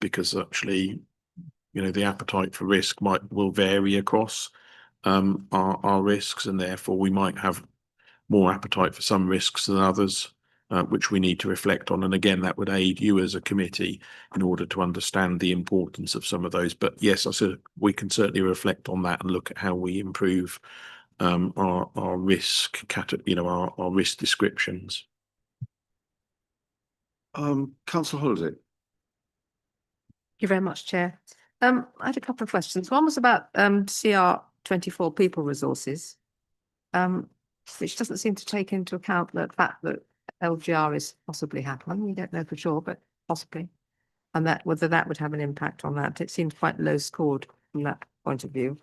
because actually, you know, the appetite for risk will vary across our risks, and therefore we might have more appetite for some risks than others, which we need to reflect on. And again, that would aid you as a committee in order to understand the importance of some of those. But yes, I said we can certainly reflect on that and look at how we improve our risk our risk descriptions. Councillor Holiday. Thank you very much, Chair. I had a couple of questions. One was about CR24 people resources, which doesn't seem to take into account the fact that LGR is possibly happening. We don't know for sure, but possibly. And that whether that would have an impact on that. It seems quite low scored from that point of view.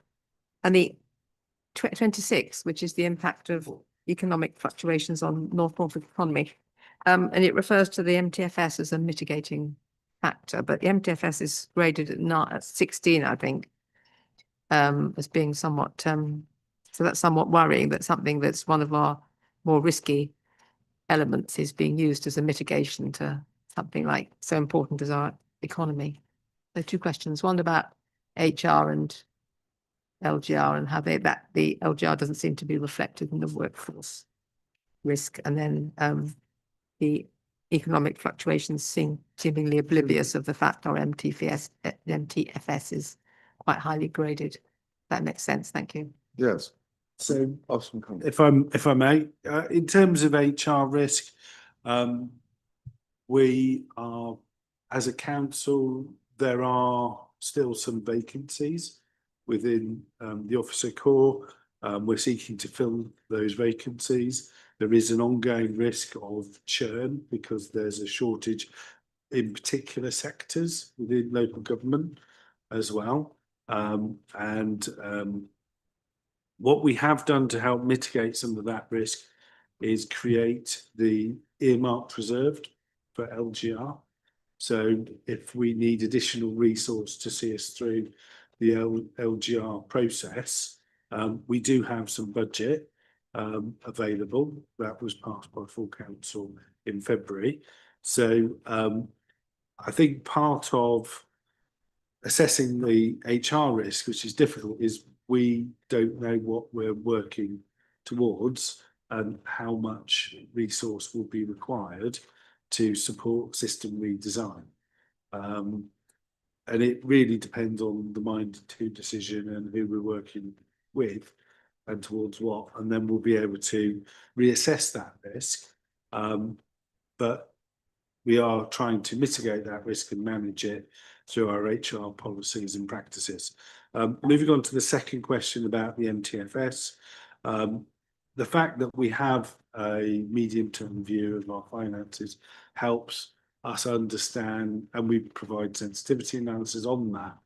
And the 26, which is the impact of economic fluctuations on North Norfolk economy. And it refers to the MTFS as a mitigating factor, but the MTFS is graded at 16, I think, as being somewhat, so that's somewhat worrying that something that's one of our more risky elements is being used as a mitigation to something like so important as our economy. So two questions, one about HR and LGR and how the LGR doesn't seem to be reflected in the workforce risk, and then the economic fluctuations seemingly oblivious of the fact our MTFS is quite highly graded. That makes sense. Thank you. Yes. So Awesome. if I may, in terms of HR risk, we are, as a council, there are still some vacancies within the officer corps. We're seeking to fill those vacancies. There is an ongoing risk of churn because there's a shortage in particular sectors within local government as well. What we have done to help mitigate some of that risk is create the earmarked reserve for LGR. So if we need additional resource to see us through the LGR process, We do have some budget available that was passed by full council in February. So I think part of assessing the HR risk, which is difficult, is we don't know what we're working towards and how much resource will be required to support system redesign. And it really depends on the Minded to decision and who we're working with and towards what, and then we'll be able to reassess that risk. But we are trying to mitigate that risk and manage it through our HR policies and practices. Moving on to the second question about the MTFS, the fact that we have a medium-term view of our finances helps us understand, and we provide sensitivity analysis on that.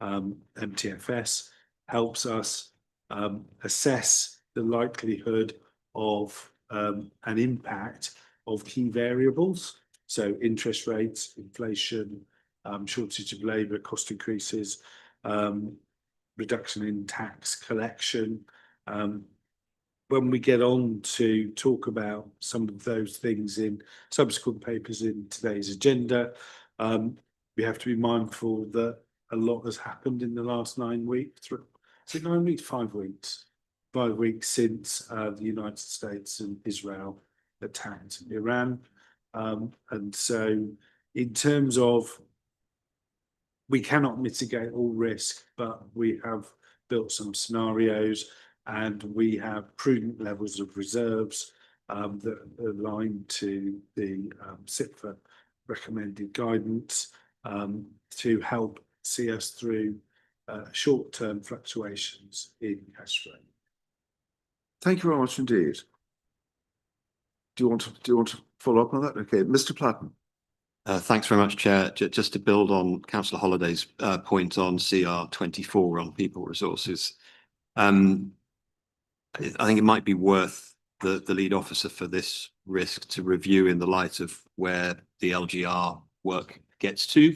MTFS helps us assess the likelihood of an impact of key variables. So interest rates, inflation, shortage of labour, cost increases, reduction in tax collection. When we get on to talk about some of those things in subsequent papers in today's agenda, we have to be mindful that a lot has happened in the last 9 weeks. Is it 9 weeks? 5 weeks. 5 weeks since the United States and Israel attacked Iran. And so in terms of, we cannot mitigate all risk, but we have built some scenarios and we have prudent levels of reserves that align to the SIPFA recommended guidance to help see us through short-term fluctuations in cash flow. Thank you very much indeed. Do you want to follow up on that? Okay, Mr. Platten. Thanks very much, Chair. Just to build on Councillor Holliday's point on CR24 on people resources, I think it might be worth the lead officer for this risk to review in the light of where the LGR work gets to.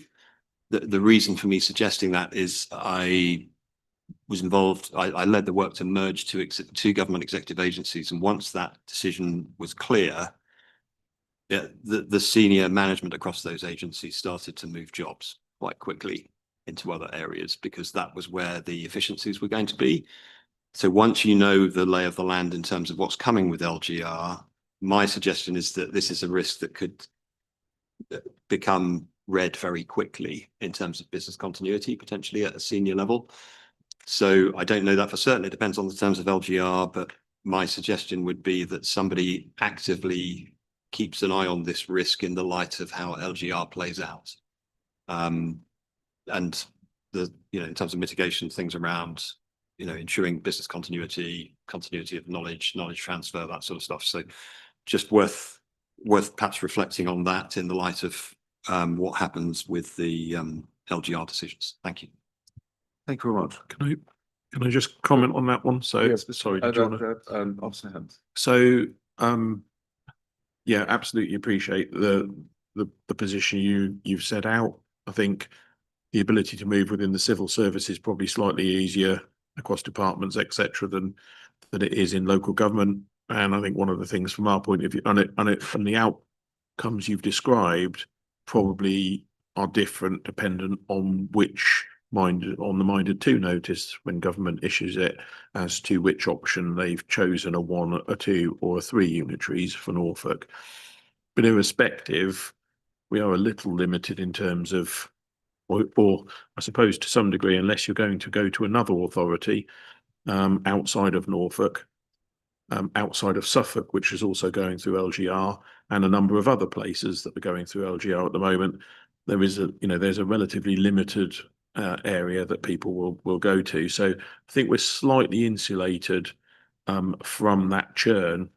The reason for me suggesting that is I was involved, I led the work to merge two government executive agencies, and once that decision was clear, the senior management across those agencies started to move jobs quite quickly into other areas because that was where the efficiencies were going to be. So once you know the lay of the land in terms of what's coming with LGR, my suggestion is that this is a risk that could become read very quickly in terms of business continuity, potentially at a senior level. So I don't know that for certain. It depends on the terms of LGR, but my suggestion would be that somebody actively keeps an eye on this risk in the light of how LGR plays out. And in terms of mitigation, things around, ensuring business continuity of knowledge transfer, that sort of stuff. So just worth perhaps reflecting on that in the light of what happens with the LGR decisions. Thank you. Thank you very much. Can I just comment on that one? So yes, sorry, did you want to? Officer Hunt. So yeah, absolutely appreciate the position you've set out. I think the ability to move within the civil service is probably slightly easier across departments, etc., than it is in local government. And I think one of the things from our point of view, and the outcomes you've described probably are different dependent on the Minded to notice when government issues it as to which option they've chosen, a 1, a 2 or a 3 unitaries for Norfolk. But irrespective, we are a little limited in terms of, or I suppose to some degree, unless you're going to go to another authority outside of Norfolk, outside of Suffolk, which is also going through LGR, and a number of other places that are going through LGR at the moment, there's a relatively limited area that people will go to. So I think we're slightly insulated from that churn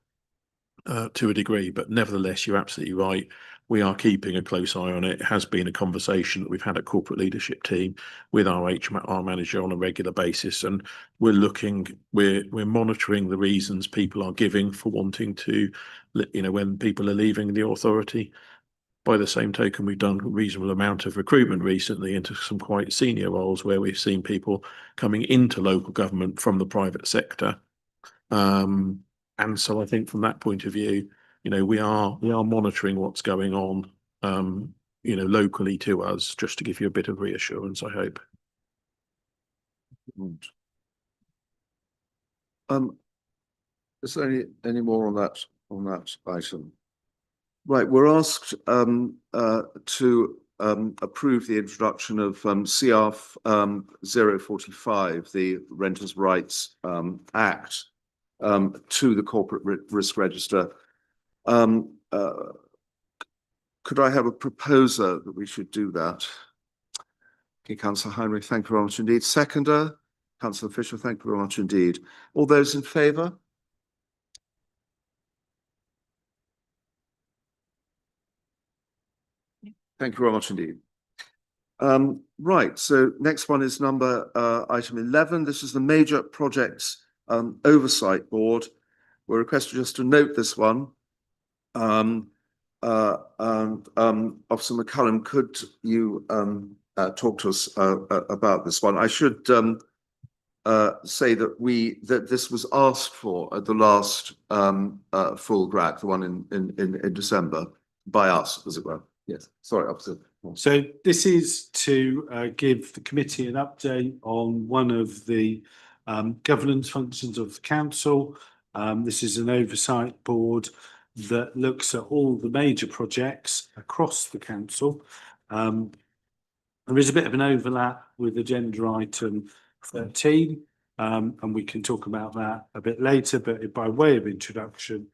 to a degree, but nevertheless, you're absolutely right. We are keeping a close eye on it. It has been a conversation that we've had at corporate leadership team with our HR manager on a regular basis, and we're monitoring the reasons people are giving for wanting to, when people are leaving the authority. By the same token, we've done a reasonable amount of recruitment recently into some quite senior roles where we've seen people coming into local government from the private sector. And so I think from that point of view, you know, we are monitoring what's going on, you know, locally to us, just to give you a bit of reassurance, I hope. Is there any more on that item? Right, we're asked to approve the introduction of CR 045, the Renters' Rights Act, to the Corporate Risk Register. Could I have a proposer that we should do that? Okay, Councillor Heinrich, thank you very much indeed. Seconder, Councillor Fisher, thank you very much indeed. All those in favour? Thank you very much indeed. Right, so next one is number item 11. This is the Major Projects Oversight Board. We're requested just to note this one. Officer McCullum, could you talk to us about this one? I should say that this was asked for at the last full GRAC, the one in December, by us, as it were. Yes, sorry, Officer. So this is to give the committee an update on one of the governance functions of the council. This is an oversight board that looks at all the major projects across the council. There is a bit of an overlap with agenda item 13, and we can talk about that a bit later, but by way of introduction,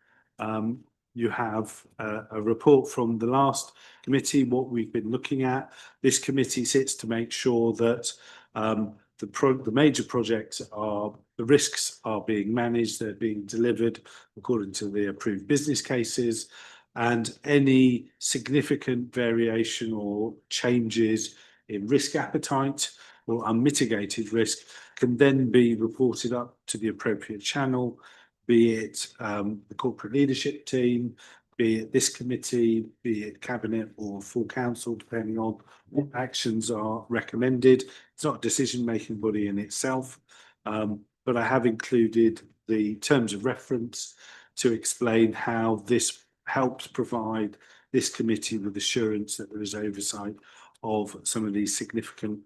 you have a report from the last committee, what we've been looking at. This committee sits to make sure that the major projects the risks are being managed, they're being delivered according to the approved business cases, and any significant variation or changes in risk appetite or unmitigated risk can then be reported up to the appropriate channel, be it the corporate leadership team, be it this committee, be it cabinet or full council, depending on what actions are recommended. It's not a decision-making body in itself, but I have included the terms of reference to explain how this helps provide this committee with assurance that there is oversight of some of these significant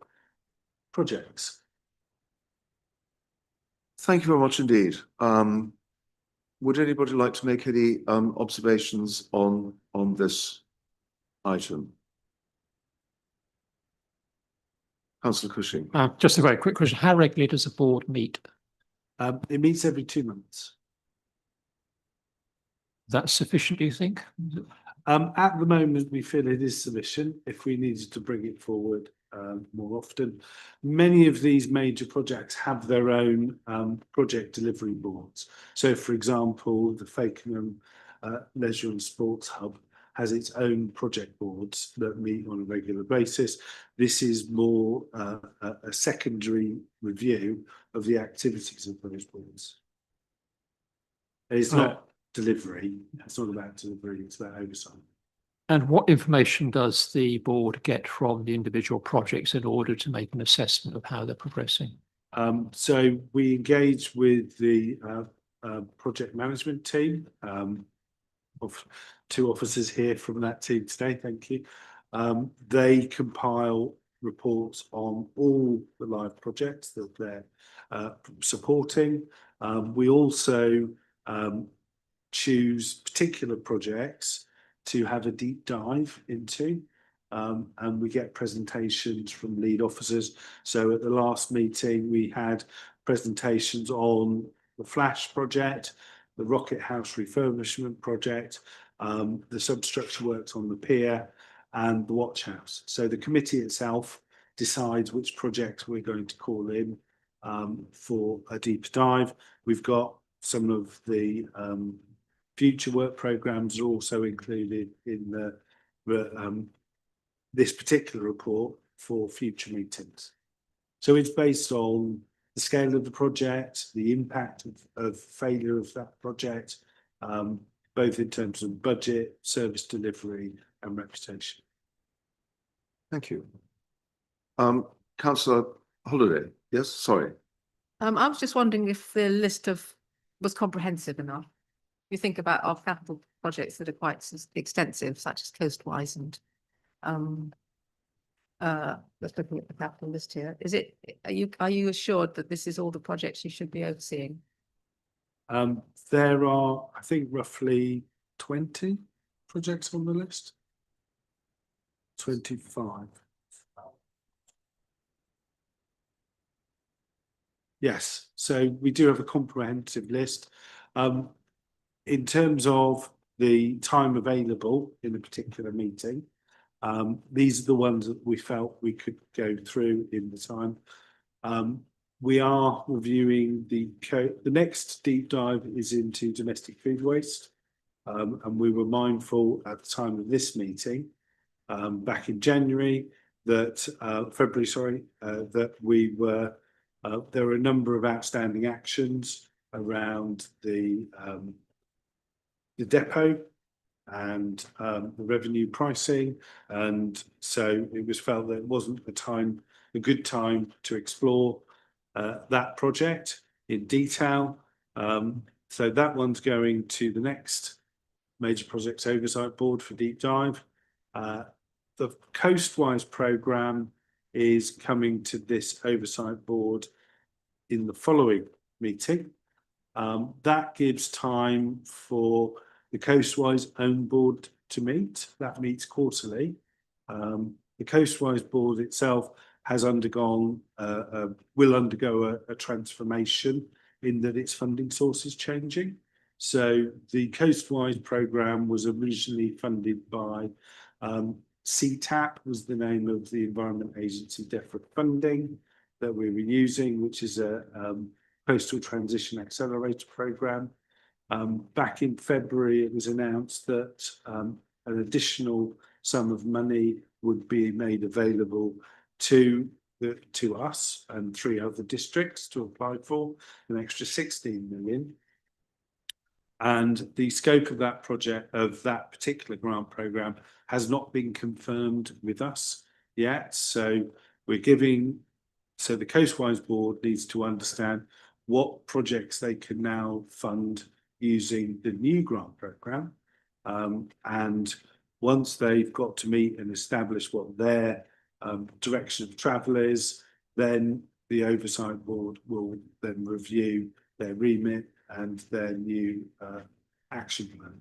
projects. Thank you very much indeed. Would anybody like to make any observations on this item? Councillor Cushing. Just a very quick question. How regularly does the board meet? It meets every 2 months. That's sufficient, do you think? At the moment, we feel it is sufficient. If we needed to bring it forward more often, many of these major projects have their own project delivery boards. So, for example, the Fakenham Leisure and Sports Hub has its own project boards that meet on a regular basis. This is more a secondary review of the activities of those boards. It's not delivery. It's not about delivery. It's about oversight. And what information does the board get from the individual projects in order to make an assessment of how they're progressing? So we engage with the project management team of 2 officers here from that team today. Thank you. They compile reports on all the live projects that they're supporting. We also choose particular projects to have a deep dive into, and we get presentations from lead officers. So at the last meeting, we had presentations on the Flash project, the Rocket House refurbishment project, the substructure works on the pier, and the Watch House. So the committee itself decides which projects we're going to call in for a deeper dive. We've got some of the future work programs are also included in this particular report for future meetings. So it's based on the scale of the project, the impact of failure of that project, both in terms of budget, service delivery, and reputation. Thank you. Councillor Holiday, yes, sorry. I was just wondering if the list was comprehensive enough. You think about our capital projects that are quite extensive, such as Coastwise and just looking at the capital list here. Are you assured that this is all the projects you should be overseeing? There are, I think, roughly 20 projects on the list. 25. Yes, so we do have a comprehensive list. In terms of the time available in a particular meeting, these are the ones that we felt we could go through in the time. We are reviewing the next deep dive is into domestic food waste. And we were mindful at the time of this meeting, back in January, February, sorry, that we were, there were a number of outstanding actions around the depot and the revenue pricing. And so it was felt that it wasn't a good time to explore that project in detail. So that one's going to the next Major Projects Oversight Board for deep dive. The Coastwise programme is coming to this Oversight Board in the following meeting. That gives time for the Coastwise own board to meet. That meets quarterly. The Coastwise board itself has undergone, will undergo a transformation in that its funding source is changing. So the Coastwise programme was originally funded by CTAP, was the name of the Environment Agency DEFRA funding that we were using, which is a Coastal Transition Accelerator programme. Back in February, it was announced that an additional sum of money would be made available to us and 3 other districts to apply for, an extra 16 million. And the scope of that project, of that particular grant programme, has not been confirmed with us yet. So the Coastwise board needs to understand what projects they can now fund using the new grant programme. And once they've got to meet and establish what their direction of travel is, then the Oversight Board will then review their remit and their new action plan.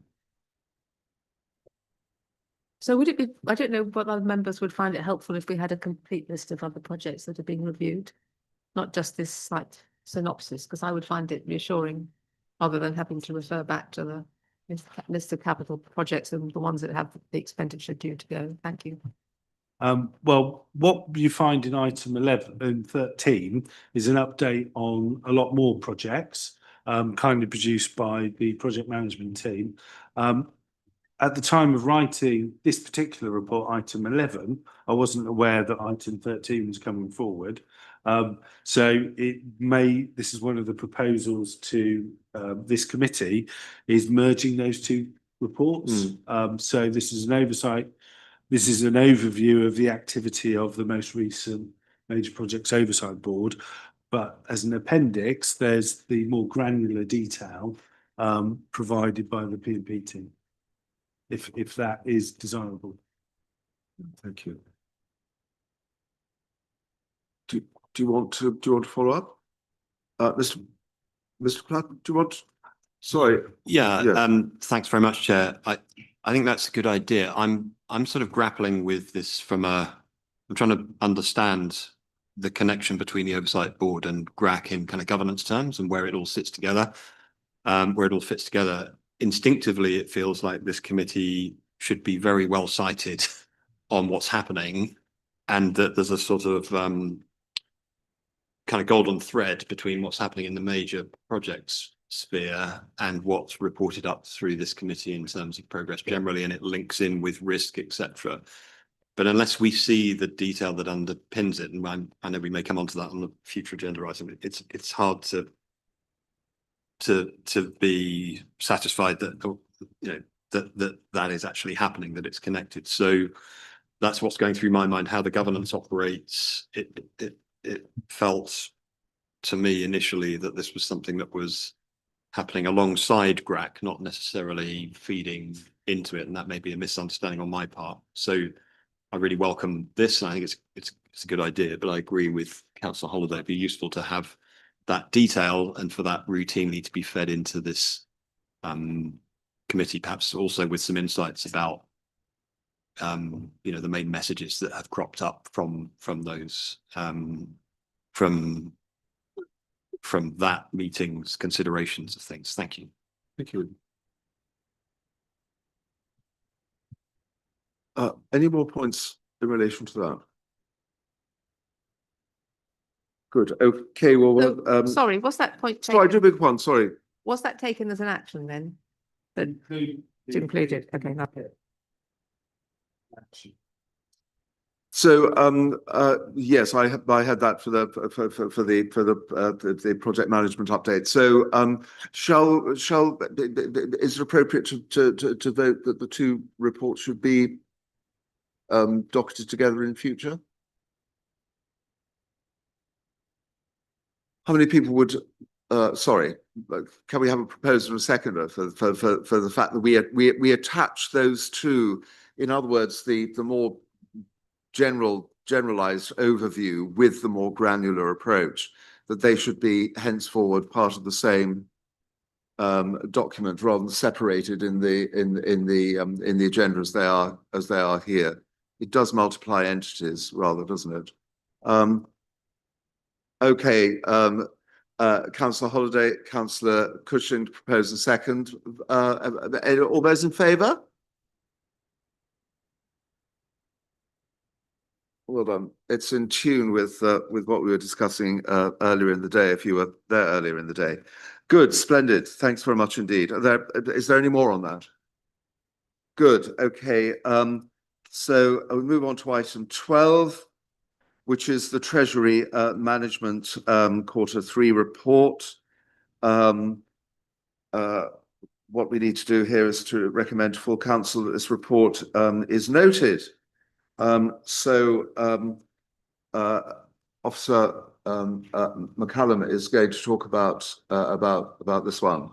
So would it be, I don't know what other members would find it helpful if we had a complete list of other projects that are being reviewed, not just this slight synopsis, because I would find it reassuring rather than having to refer back to the list of capital projects and the ones that have the expenditure due to go. Thank you. Well, what you find in item 11 and 13 is an update on a lot more projects, kindly produced by the project management team. At the time of writing this particular report, item 11, I wasn't aware that item 13 was coming forward. So this is one of the proposals to this committee, is merging those 2 reports. So this is an oversight. This is an overview of the activity of the most recent Major Projects Oversight Board. But as an appendix, there's the more granular detail provided by the P&P team, if that is desirable. Thank you. Do you want to follow up? Mr. Clark, do you want? Sorry. Yeah, Yes. Thanks very much, Chair. I think that's a good idea. I'm sort of grappling with this I'm trying to understand the connection between the Oversight Board and GRAC in kind of governance terms and where it all sits together, where it all fits together. Instinctively, it feels like this committee should be very well cited on what's happening, and that there's a sort of kind of golden thread between what's happening in the major projects sphere and what's reported up through this committee in terms of progress generally, and it links in with risk, etc. But unless we see the detail that underpins it, and I know we may come on to that on the future agenda item, it's hard to be satisfied that that is actually happening, that it's connected. So that's what's going through my mind, how the governance operates. It felt to me initially that this was something that was happening alongside GRAC, not necessarily feeding into it, and that may be a misunderstanding on my part. So I really welcome this, and I think it's a good idea, but I agree with Councillor Holliday. It'd be useful to have that detail and for that routinely to be fed into this committee, perhaps also with some insights about you know, the main messages that have cropped up from those from that meeting's considerations of things. Thank you. Thank you. Any more points in relation to that? Good. Okay. Well, So, sorry, was that point sorry, I do taken? beg one. Sorry. Was that taken as an action then? That it's included? Okay, lovely. So, yes, I had that for the project management update. So, is it appropriate to vote that the two reports should be docketed together in future? How many people would? Sorry, can we have a proposal and a seconder for the fact that we attach those two? In other words, the more generalized overview with the more granular approach, that they should be henceforward part of the same document rather than separated in the agenda as they are here. It does multiply entities rather, doesn't it? Okay. Councillor Holliday, Councillor Cushing to propose a second. All those in favour? Well done. It's in tune with what we were discussing earlier in the day, if you were there earlier in the day. Good, splendid. Thanks very much indeed. Is there any more on that? Good, okay. So we'll move on to item 12, which is the Treasury Management Q3 report. What we need to do here is to recommend to full council that this report is noted. Officer McCallum is going to talk about this one.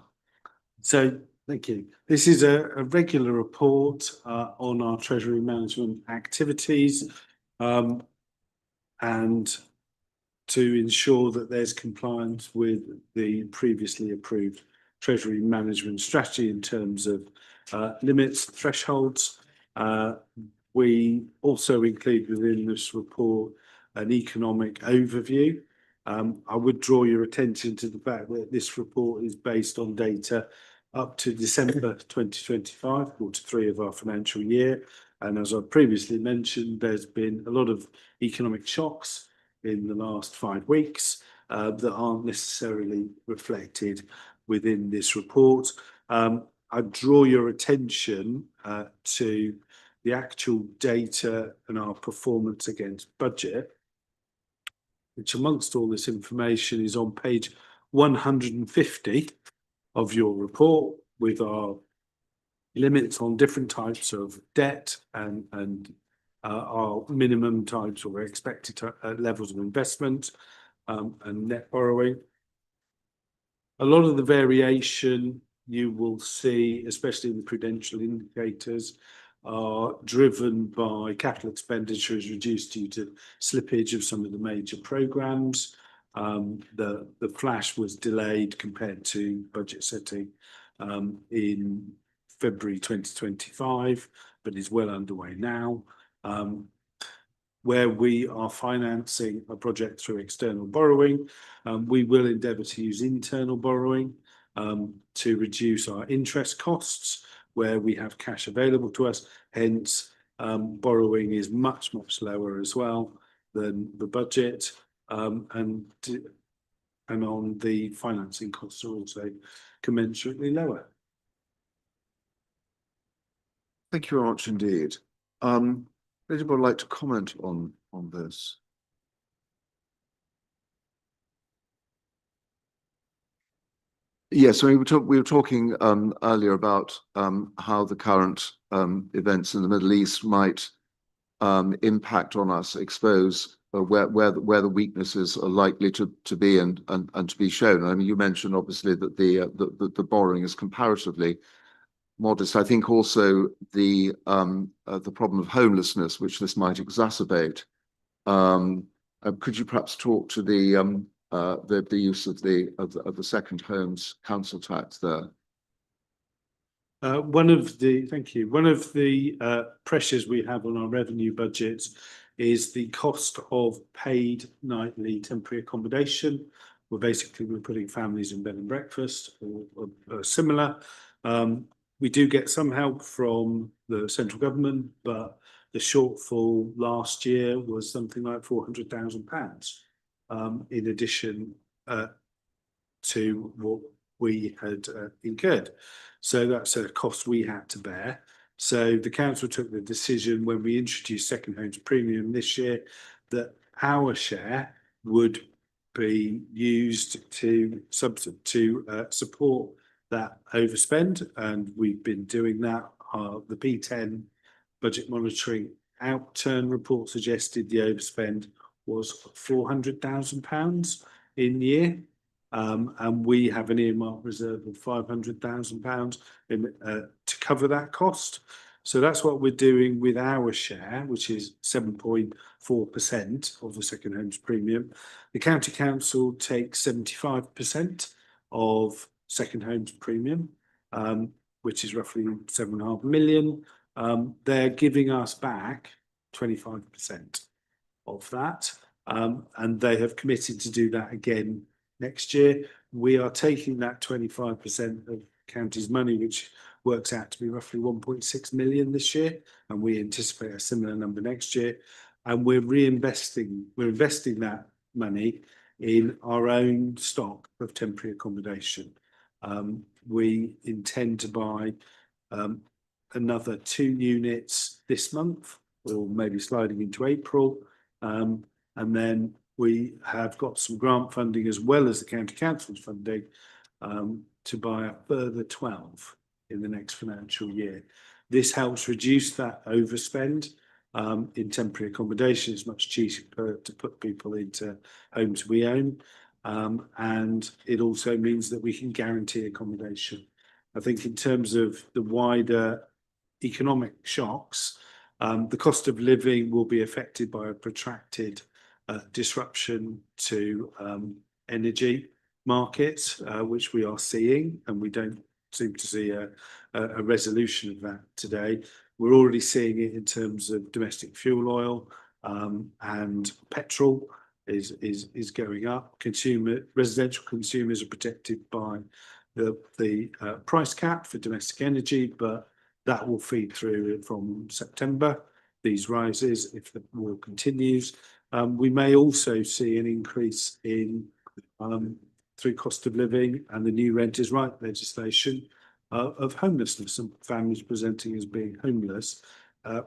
So, thank you. This is a regular report on our treasury management activities, and to ensure that there's compliance with the previously approved treasury management strategy in terms of limits, thresholds. We also include within this report an economic overview. I would draw your attention to the fact that this report is based on data up to December 2025, Q3 of our financial year. And as I previously mentioned, there's been a lot of economic shocks in the last 5 weeks that aren't necessarily reflected within this report. I draw your attention to the actual data and our performance against budget, which amongst all this information is on page 150 of your report, with our limits on different types of debt and our minimum types or expected levels of investment and net borrowing. A lot of the variation you will see, especially in the prudential indicators, are driven by capital expenditure is reduced due to slippage of some of the major programs. The flash was delayed compared to budget setting in February 2025, but is well underway now. Where we are financing a project through external borrowing, we will endeavour to use internal borrowing to reduce our interest costs where we have cash available to us. Hence, borrowing is much lower as well than the budget, and on the financing costs are also commensurately lower. Thank you very much indeed. Would anybody like to comment on this? Yes, we were talking earlier about how the current events in the Middle East might impact on us, expose where the weaknesses are likely to be and to be shown. I mean, you mentioned obviously that the borrowing is comparatively modest. I think also the problem of homelessness, which this might exacerbate. Could you perhaps talk to the use of the second homes council tax there? Thank you. One of the pressures we have on our revenue budgets is the cost of paid nightly temporary accommodation. We're putting families in bed and breakfast or similar. We do get some help from the central government, but the shortfall last year was something like £400,000 in addition to what we had incurred. So that's a cost we had to bear. So the council took the decision when we introduced second homes premium this year that our share would be used to support that overspend, and we've been doing that. The P10 budget monitoring outturn report suggested the overspend was £400,000 in year. And we have an earmark reserve of £500,000 to cover that cost. So that's what we're doing with our share, which is 7.4% of the second homes premium. The county council takes 75% of second homes premium, which is roughly 7.5 million. They're giving us back 25% of that, and they have committed to do that again next year. We are taking that 25% of county's money, which works out to be roughly 1.6 million this year, and we anticipate a similar number next year. And we're investing that money in our own stock of temporary accommodation. We intend to buy another 2 units this month, or maybe sliding into April, and then we have got some grant funding as well as the county council's funding to buy a further 12 in the next financial year. This helps reduce that overspend in temporary accommodation. It's much cheaper to put people into homes we own, and it also means that we can guarantee accommodation. I think in terms of the wider economic shocks, the cost of living will be affected by a protracted disruption to energy markets, which we are seeing, and we don't seem to see a resolution of that today. We're already seeing it in terms of domestic fuel oil, and petrol is going up. Residential consumers are protected by the price cap for domestic energy, but that will feed through from September, these rises, if the war continues. We may also see an increase in through cost of living and the new Rent is Right legislation of homelessness and families presenting as being homeless,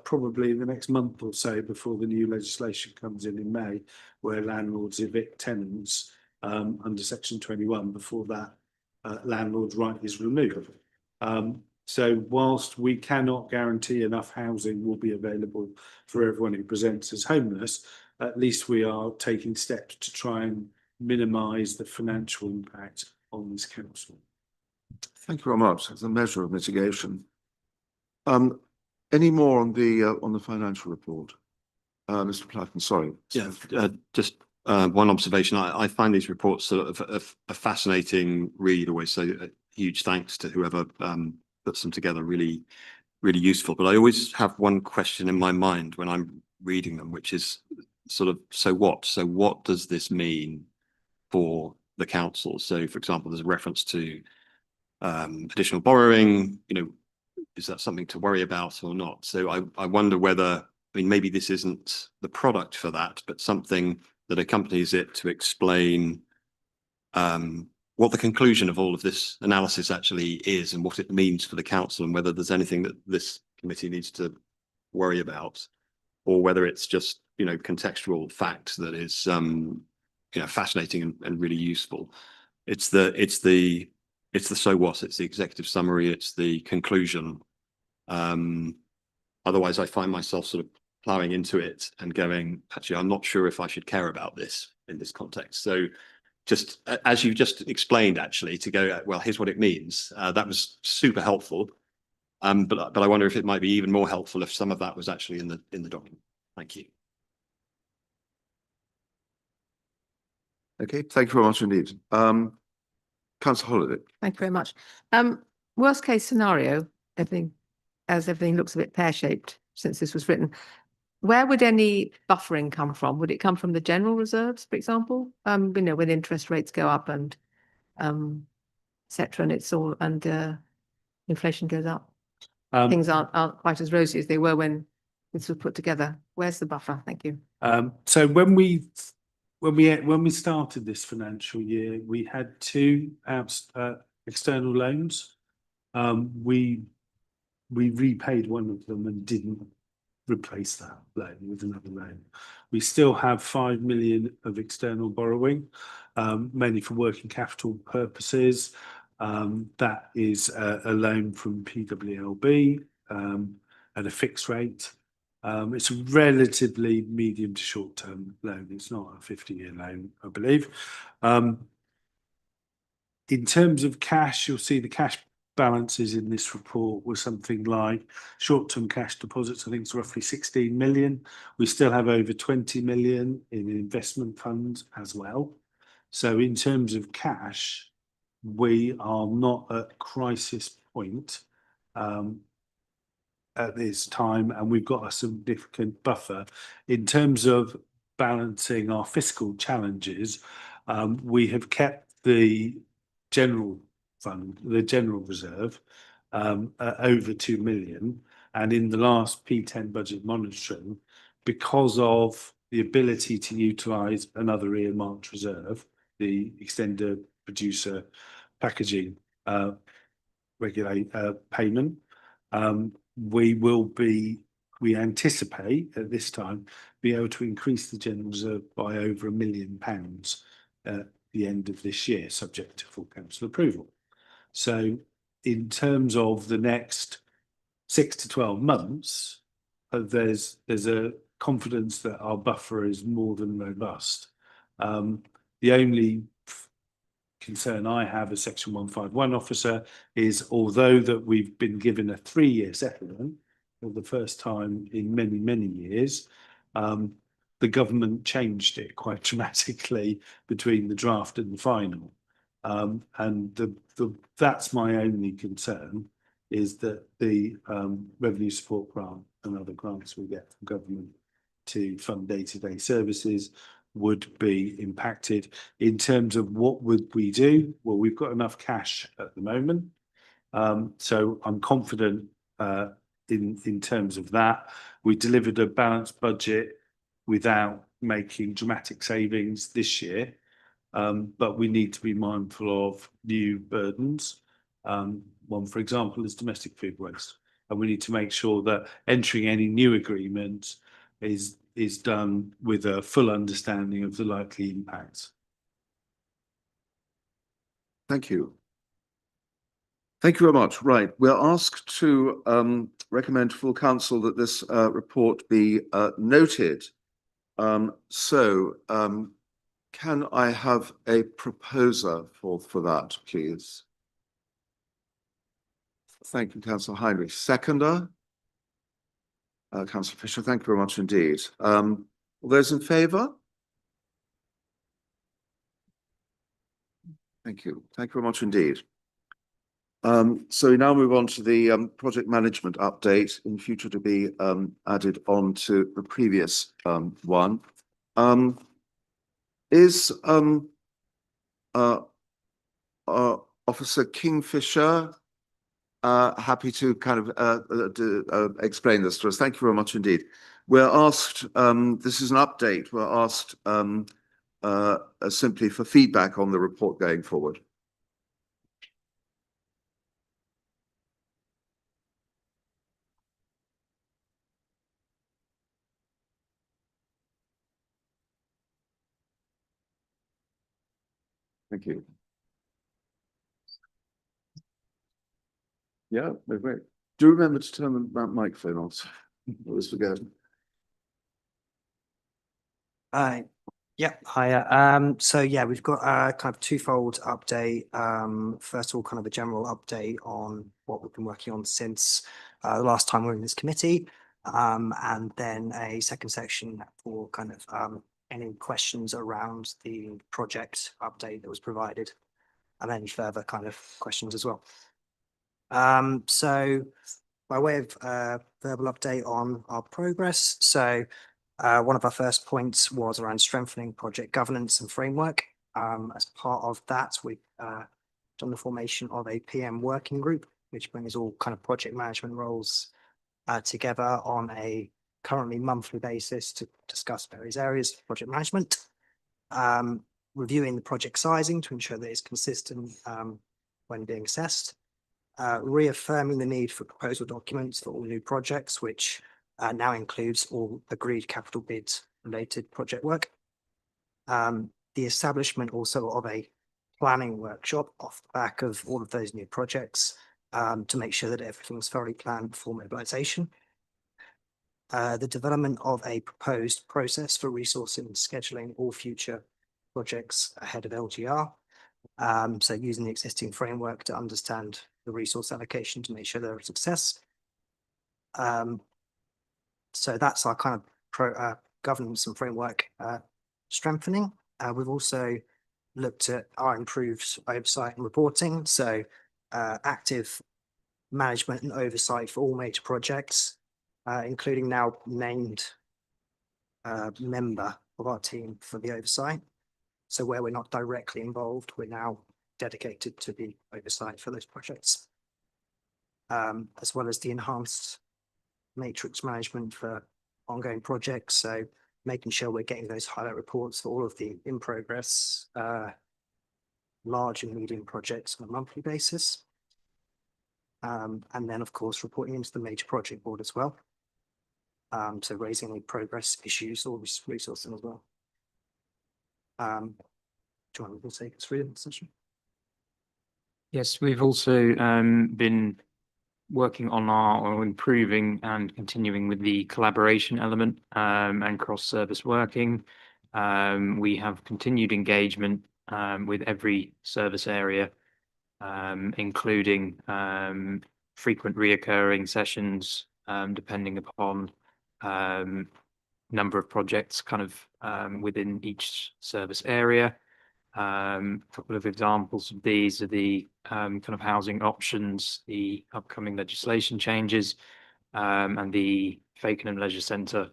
probably in the next month or so before the new legislation comes in May, where landlords evict tenants under Section 21 before that landlord's right is removed. So whilst we cannot guarantee enough housing will be available for everyone who presents as homeless, at least we are taking steps to try and minimise the financial impact on this council. Thank you very much. As a measure of mitigation. Any more on the financial report? Mr. Platten, sorry. Yeah, just one observation. I find these reports sort of a fascinating read always, so a huge thanks to whoever puts them together, really, really useful. But I always have one question in my mind when I'm reading them, which is sort of, so what? So what does this mean for the council? So, for example, there's a reference to additional borrowing, is that something to worry about or not? So I wonder whether, I mean, maybe this isn't the product for that, but something that accompanies it to explain what the conclusion of all of this analysis actually is and what it means for the council, and whether there's anything that this committee needs to worry about, or whether it's just, contextual fact that is, fascinating and really useful. It's the it's the so what, it's the executive summary, it's the conclusion. Otherwise I find myself sort of plowing into it and going, actually, I'm not sure if I should care about this in this context. So just as you just explained, actually, to go, well, here's what it means. That was super helpful. But I wonder if it might be even more helpful if some of that was actually in the document. Thank you. Okay, thank you very much indeed. Councillor Holiday. Thank you very much. Worst case scenario, everything looks a bit pear-shaped since this was written. Where would any buffering come from? Would it come from the general reserves, for example? When interest rates go up and et cetera, and it's all inflation goes up. Things aren't quite as rosy as they were when this was put together. Where's the buffer? Thank you. So when we started this financial year, we had two external loans. We repaid one of them and didn't replace that loan with another loan. We still have 5 million of external borrowing, mainly for working capital purposes. That is a loan from PWLB at a fixed rate. It's a relatively medium to short term loan. It's not a 50-year loan, I believe. In terms of cash, you'll see the cash balances in this report were something like short-term cash deposits, I think it's roughly 16 million. We still have over 20 million in investment funds as well. So in terms of cash, we are not at crisis point at this time, and we've got a significant buffer. In terms of balancing our fiscal challenges, we have kept the general fund, the general reserve, at over 2 million. And in the last P10 budget monitoring, because of the ability to utilise another earmarked reserve, the extended producer packaging payment, we anticipate at this time be able to increase the general reserve by over £1 million at the end of this year, subject to full council approval. So in terms of the next 6 to 12 months, there's a confidence that our buffer is more than robust. The only concern I have as Section 151 officer is, although that we've been given a 3-year settlement for the first time in many, many years, the government changed it quite dramatically between the draft and the final. And that's my only concern, is that the revenue support grant and other grants we get from government to fund day-to-day services would be impacted. In terms of what would we do? Well, we've got enough cash at the moment. So I'm confident in terms of that. We delivered a balanced budget without making dramatic savings this year. But we need to be mindful of new burdens. One, for example, is domestic food waste. And we need to make sure that entering any new agreement is done with a full understanding of the likely impacts. Thank you. Thank you very much. Right, we're asked to recommend to full council that this report be noted. Can I have a proposer for that, please? Thank you, Councillor Heinrich. Seconder? Councillor Fisher, thank you very much indeed. All those in favour? Thank you. Thank you very much indeed. So we now move on to the project management update, in future to be added on to the previous one. Is Officer Kingfisher happy to kind of explain this to us? Thank you very much indeed. We're asked, this is an update, we're asked simply for feedback on the report going forward. Thank you. Yeah, we're great. Do remember to turn the microphone on. Always forget. Yeah, hi. So yeah, we've got a kind of twofold update. First of all, kind of a general update on what we've been working on since the last time we were in this committee. And then a second section for kind of any questions around the project update that was provided, and any further kind of questions as well. So by way of verbal update on our progress. So one of our first points was around strengthening project governance and framework. As part of that, we've done the formation of a PM working group, which brings all kind of project management roles together on a currently monthly basis to discuss various areas of project management. Reviewing the project sizing to ensure that it's consistent when being assessed. Reaffirming the need for proposal documents for all new projects, which now includes all agreed capital bids related project work. The establishment also of a planning workshop off the back of all of those new projects to make sure that everything's thoroughly planned before mobilization. The development of a proposed process for resourcing and scheduling all future projects ahead of LGR. So using the existing framework to understand the resource allocation to make sure they're a success. So that's our kind of governance and framework strengthening. We've also looked at our improved oversight and reporting. So active management and oversight for all major projects, including now named member of our team for the oversight. So where we're not directly involved, we're now dedicated to the oversight for those projects, as well as the enhanced matrix management for ongoing projects. So making sure we're getting those highlight reports for all of the in progress, large and medium projects on a monthly basis. And then of course, reporting into the major project board as well. So raising any progress issues or resourcing as well. Do you want me to take us through the session? Yes, we've also been working on or improving and continuing with the collaboration element and cross-service working. We have continued engagement with every service area, including frequent reoccurring sessions, depending upon number of projects kind of within each service area. A couple of examples of these are the kind of housing options, the upcoming legislation changes, and the Fakenham Leisure Centre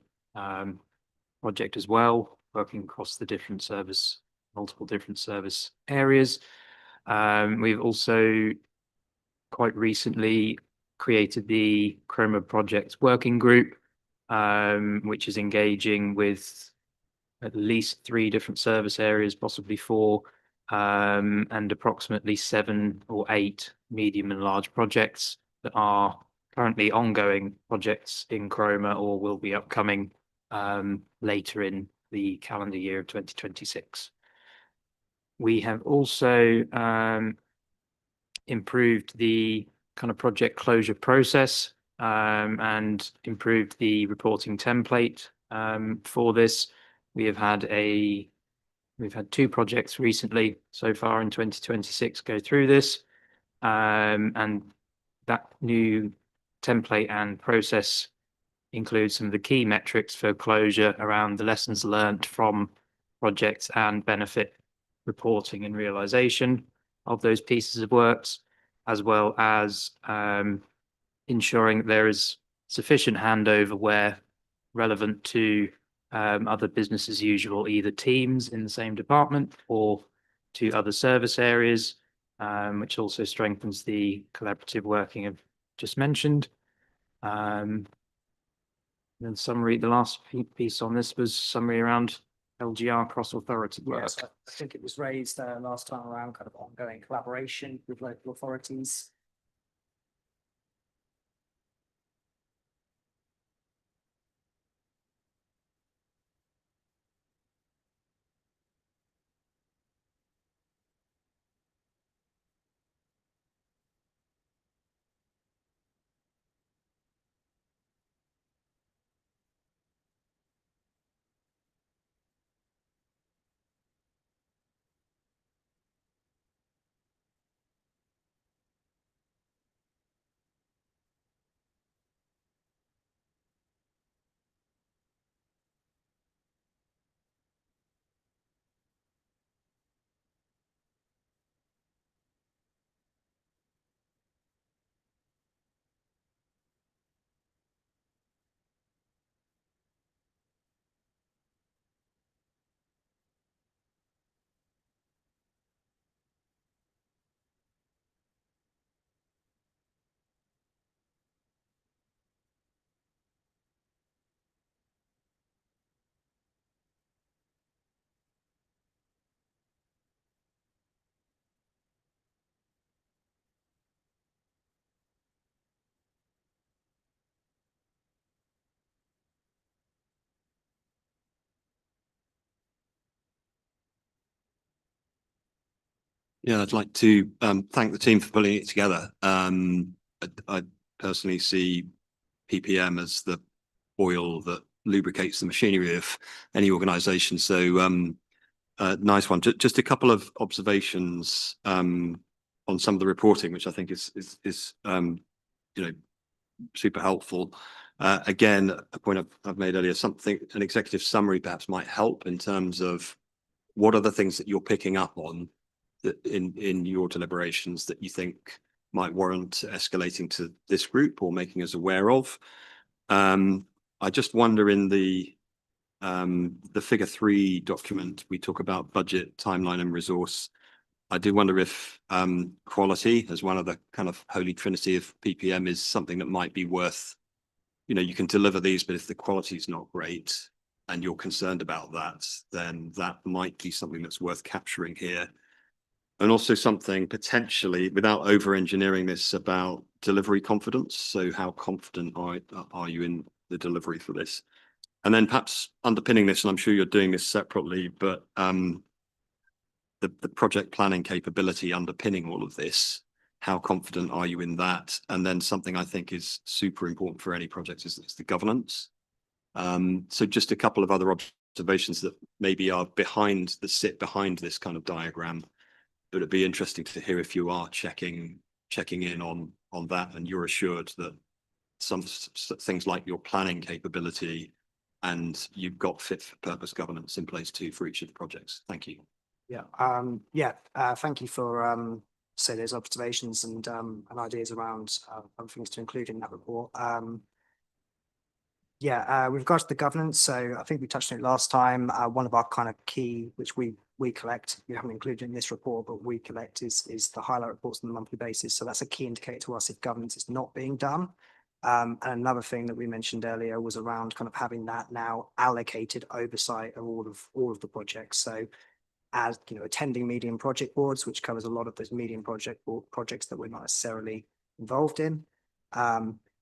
project as well, working across the different service, multiple different service areas. We've also quite recently created the Chroma Project Working Group, which is engaging with at least 3 different service areas, possibly 4, and approximately 7 or 8 medium and large projects that are currently ongoing projects in Chroma or will be upcoming later in the calendar year of 2026. We have also improved the kind of project closure process and improved the reporting template for this. We've had 2 projects recently so far in 2026 go through this, and that new template and process includes some of the key metrics for closure around the lessons learned from projects and benefit reporting and realization of those pieces of works, as well as ensuring that there is sufficient handover where relevant to other business as usual, either teams in the same department or to other service areas, which also strengthens the collaborative working I've just mentioned. And then summary, the last piece on this was summary around LGR cross-authority work. Yes, I think it was raised last time around, kind of ongoing collaboration with local authorities. Yeah, I'd like to thank the team for pulling it together. I personally see PPM as the oil that lubricates the machinery of any organisation. So nice one. Just a couple of observations on some of the reporting, which I think is super helpful. Again, a point I've made earlier, an executive summary perhaps might help in terms of what are the things that you're picking up on that in your deliberations that you think might warrant escalating to this group or making us aware of. I just wonder in the figure 3 document, we talk about budget, timeline and resource. I do wonder if quality as one of the kind of holy trinity of PPM is something that might be worth, you can deliver these, but if the quality is not great and you're concerned about that, then that might be something that's worth capturing here. And also something potentially, without over-engineering this, about delivery confidence. So how confident are you in the delivery for this? And then perhaps underpinning this, and I'm sure you're doing this separately, but the project planning capability underpinning all of this, how confident are you in that? And then something I think is super important for any project is the governance. So just a couple of other observations that maybe are sit behind this kind of diagram. But it'd be interesting to hear if you are checking in on that, and you're assured that some things like your planning capability and you've got fit for purpose governance in place too for each of the projects. Thank you. Yeah. Thank you for say those observations and ideas around other things to include in that report. With regards to the governance, so I think we touched on it last time. One of our kind of key, which we collect, we haven't included in this report, but we collect is the highlight reports on a monthly basis. So that's a key indicator to us if governance is not being done. And another thing that we mentioned earlier was around kind of having that now allocated oversight of all of the projects. So as attending medium project boards, which covers a lot of those medium projects that we're not necessarily involved in.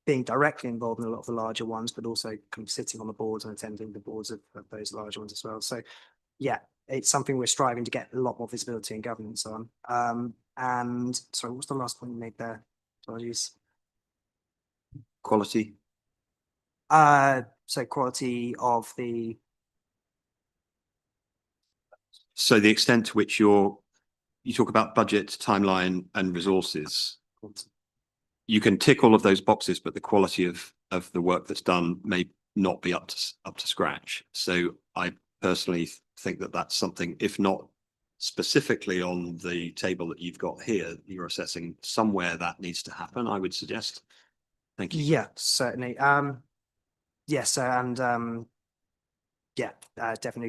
Being directly involved in a lot of the larger ones, but also kind of sitting on the boards and attending the boards of those larger ones as well. So yeah, it's something we're striving to get a lot more visibility and governance on. And sorry, what's the last point you made there? Apologies. Quality. So quality of the. So the extent to which you talk about budget, timeline and resources. You can tick all of those boxes, but the quality of the work that's done may not be up to scratch. So I personally think that that's something, if not specifically on the table that you've got here, you're assessing somewhere that needs to happen, I would suggest. Thank you. Yeah, certainly. Yes, definitely.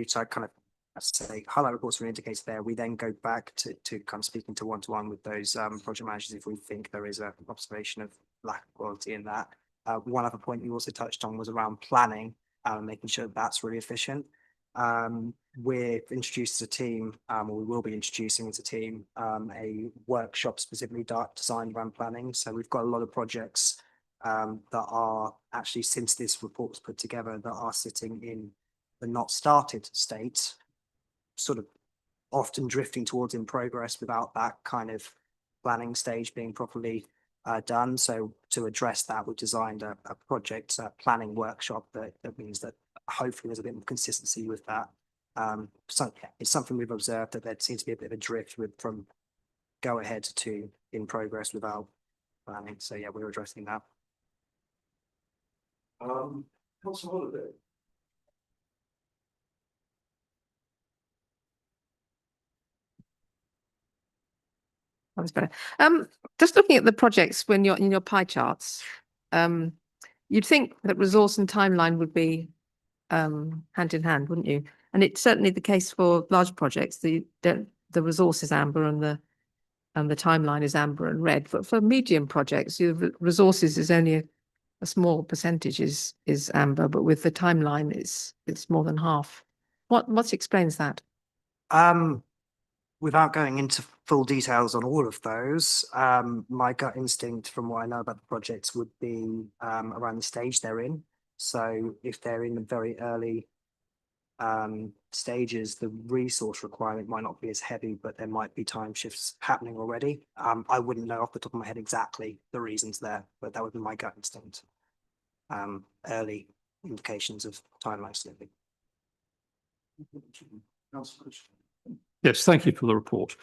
So kind of, say, highlight reports are an indicator there. We then go back to kind of speaking to one-to-one with those project managers if we think there is an observation of lack of quality in that. One other point you also touched on was around planning, making sure that's really efficient. We're introduced as a team, or we will be introducing as a team, a workshop specifically designed around planning. So we've got a lot of projects that are actually, since this report was put together, that are sitting in the not started state, sort of often drifting towards in progress without that kind of planning stage being properly done. So to address that, we've designed a project planning workshop that means that hopefully there's a bit more consistency with that. So it's something we've observed that there seems to be a bit of a drift from go ahead to in progress without planning. So yeah, we're addressing that. What's the holiday? That was better. Just looking at the projects when you're in your pie charts, you'd think that resource and timeline would be hand in hand, wouldn't you? And it's certainly the case for large projects. The resource is amber and the timeline is amber and red. But for medium projects, your resources is only a small percentage is amber, but with the timeline, it's more than half. What explains that? Without going into full details on all of those, my gut instinct from what I know about the projects would be around the stage they're in. So if they're in the very early stages, the resource requirement might not be as heavy, but there might be time shifts happening already. I wouldn't know off the top of my head exactly the reasons there, but that would be my gut instinct. Early indications of timeline slipping. Yes, thank you for the report.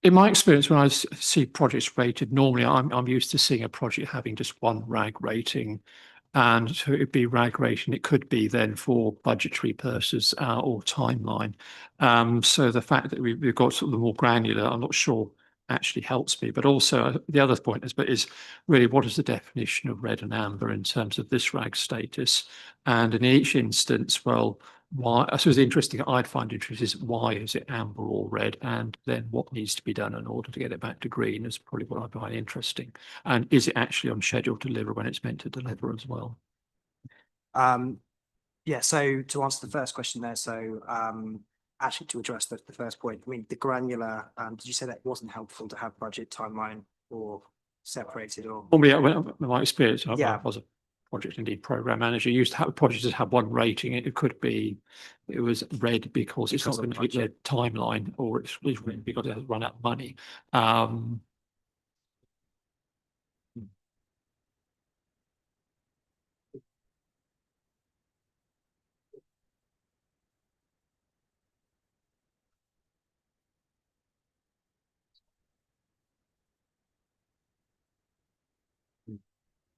In my experience, when I see projects rated, normally I'm used to seeing a project having just one RAG rating, and so it'd be RAG rating. It could be then for budgetary purposes or timeline. So the fact that we've got sort of the more granular, I'm not sure actually helps me. But also the other point is really what is the definition of red and amber in terms of this RAG status, and in each instance, well, why? I suppose the interesting I'd find interesting is why is it amber or red, and then what needs to be done in order to get it back to green is probably what I find interesting. And is it actually on schedule to deliver when it's meant to deliver as well? Yeah, so to answer the first question there, so actually to address the first point, I mean, the granular, did you say that it wasn't helpful to have budget timeline or separated or? Normally, in my experience, I Yeah. was a project indeed program manager, used to have projects that have one rating. It could be, it was red because it's not going to meet the timeline, or it's red because it has run out of money.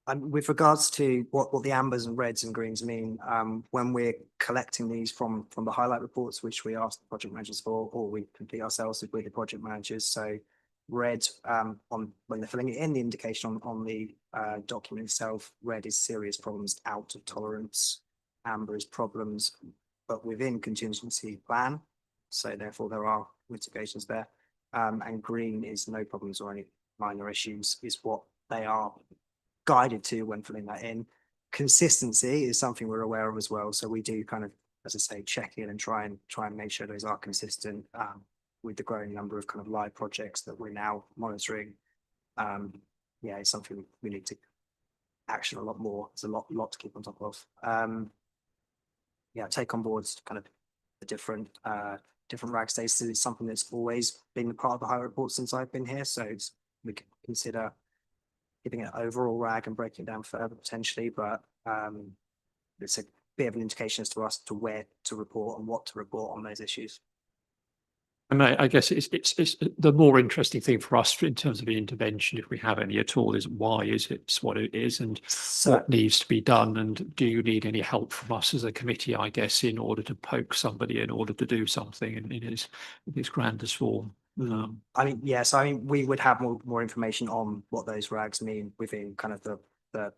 With regards to what the ambers and reds and greens mean, when we're collecting these from the highlight reports, which we ask the project managers for, or we complete ourselves with the project managers. So red on when they're filling it in, the indication on the document itself, red is serious problems out of tolerance, amber is problems, but within contingency plan. So therefore there are mitigations there. And green is no problems or any minor issues is what they are guided to when filling that in. Consistency is something we're aware of as well. So we do kind of, as I say, check in and try and make sure those are consistent with the growing number of kind of live projects that we're now monitoring. Yeah, it's something we need to action a lot more. There's a lot to keep on top of. Yeah, take on board kind of the different RAG statuses. It's something that's always been a part of the high report since I've been here. So we can consider giving it overall RAG and breaking it down further potentially, but it's a bit of an indication as to us to where to report and what to report on those issues. And I guess it's the more interesting thing for us in terms of the intervention, if we have any at all, is why is it what it is and what needs to be done, and do you need any help from us as a committee, I guess, in order to poke somebody in order to do something in its grandest form. I mean, yes, I mean, we would have more information on what those RAGs mean within kind of the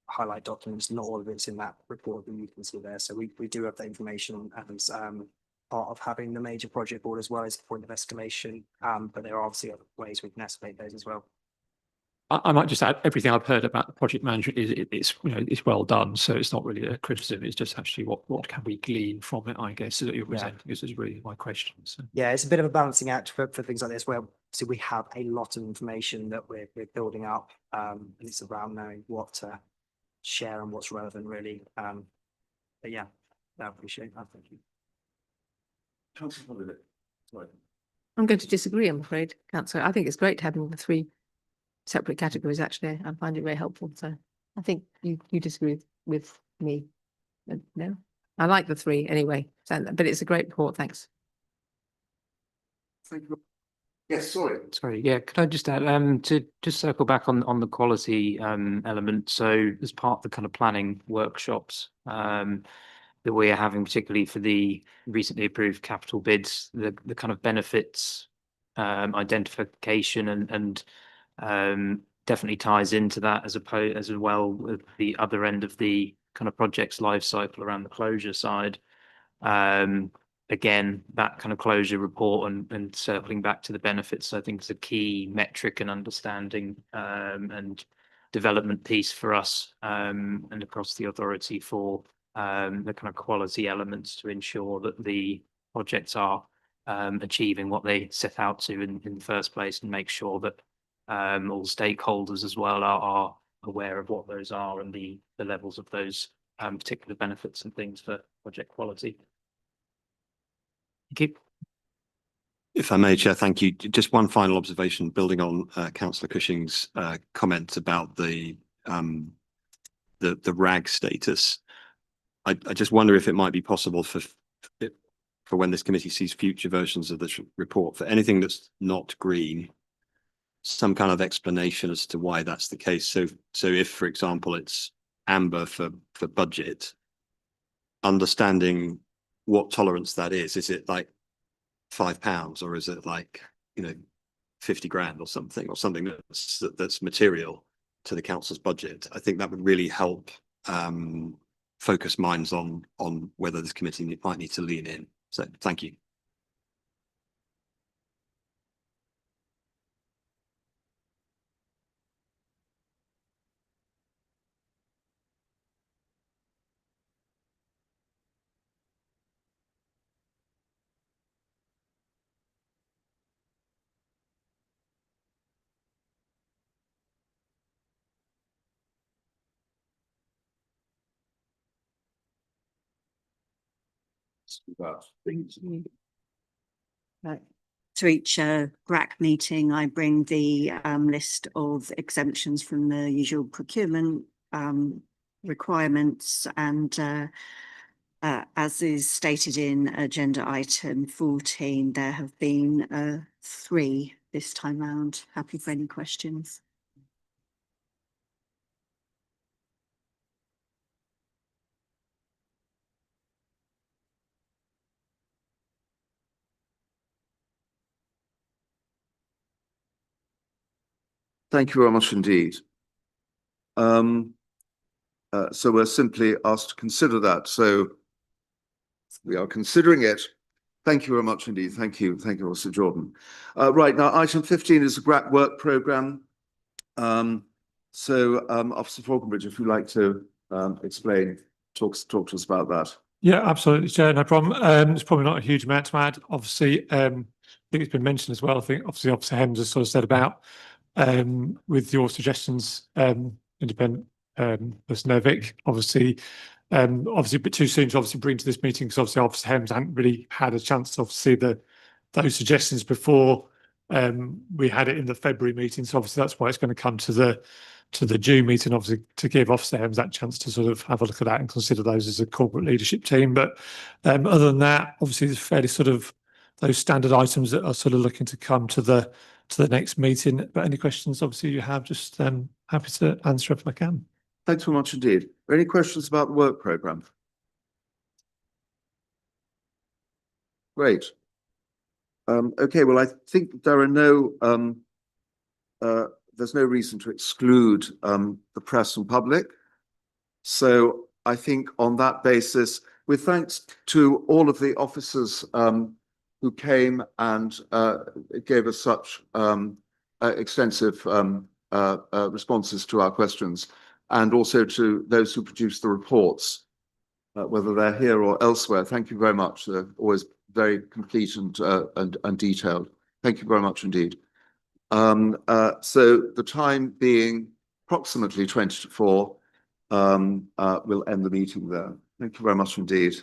highlight documents. Not all of it's in that report that you can see there. So we do have the information as part of having the major project board as well as a point of escalation. But there are obviously other ways we can escalate those as well. I might just add, everything I've heard about the project management is it's well done. So it's not really a criticism. It's just actually what can we glean from it, I guess, that you're presenting. This is really my question. So. Yeah, it's a bit of a balancing act for things like this, where so we have a lot of information that we're building up, and it's around knowing what to share and what's relevant, really. But yeah, I appreciate that. Thank you. I'm going to disagree, I'm afraid, Councillor. I think it's great having the three separate categories. Actually, I find it very helpful. So I think you disagree with me. No, I like the three anyway. So, but it's a great report. Thanks. Thank you. Yes, sorry. Sorry, yeah, could I just add to just circle back on the quality element? So as part of the kind of planning workshops that we're having, particularly for the recently approved capital bids, the kind of benefits identification and definitely ties into that as well with the other end of the kind of project's life cycle around the closure side. Again, that kind of closure report and circling back to the benefits, I think is a key metric and understanding and development piece for us and across the authority for the kind of quality elements to ensure that the projects are achieving what they set out to in the first place, and make sure that all stakeholders as well are aware of what those are and the levels of those particular benefits and things for project quality. Thank you. If I may, Chair, thank you. Just one final observation, building on Councillor Cushing's comment about the RAG status. I just wonder if it might be possible for when this committee sees future versions of this report, for anything that's not green, some kind of explanation as to why that's the case. So if, for example, it's amber for budget, understanding what tolerance that is it like £5 or is it like, 50 grand or something that's material to the council's budget? I think that would really help focus minds on whether this committee might need to lean in. So thank you. Right. To each GRAC meeting, I bring the list of exemptions from the usual procurement requirements, and as is stated in agenda item 14, there have been 3 this time round. Happy for any questions. Thank you very much indeed. So we're simply asked to consider that. So we are considering it. Thank you very much indeed. Thank you, Officer Jordan. Right, now item 15 is the GRAC work programme. Officer Falconbridge, if you'd like to explain, talk to us about that. Yeah, absolutely, Chair, no problem. It's probably not a huge amount to add. Obviously, I think it's been mentioned as well. I think obviously Officer Hems has sort of said about with your suggestions, independent Mr. Novick, obviously a bit too soon to obviously bring to this meeting because obviously Officer Hems hadn't really had a chance to see those suggestions before we had it in the February meeting. So obviously that's why it's going to come to the June meeting, obviously to give Officer Hems that chance to sort of have a look at that and consider those as a corporate leadership team. But other than that, obviously there's fairly sort of those standard items that are sort of looking to come to the next meeting. But any questions obviously you have, just happy to answer if I can. Thanks very much indeed. Are there any questions about the work programme? Great. Okay, well, I think there are there's no reason to exclude the press and public. So I think on that basis, with thanks to all of the officers who came and gave us such extensive responses to our questions, and also to those who produced the reports, whether they're here or elsewhere. Thank you very much. They're always very complete and detailed. Thank you very much indeed. So the time being approximately 20 to 4, we'll end the meeting there. Thank you very much indeed.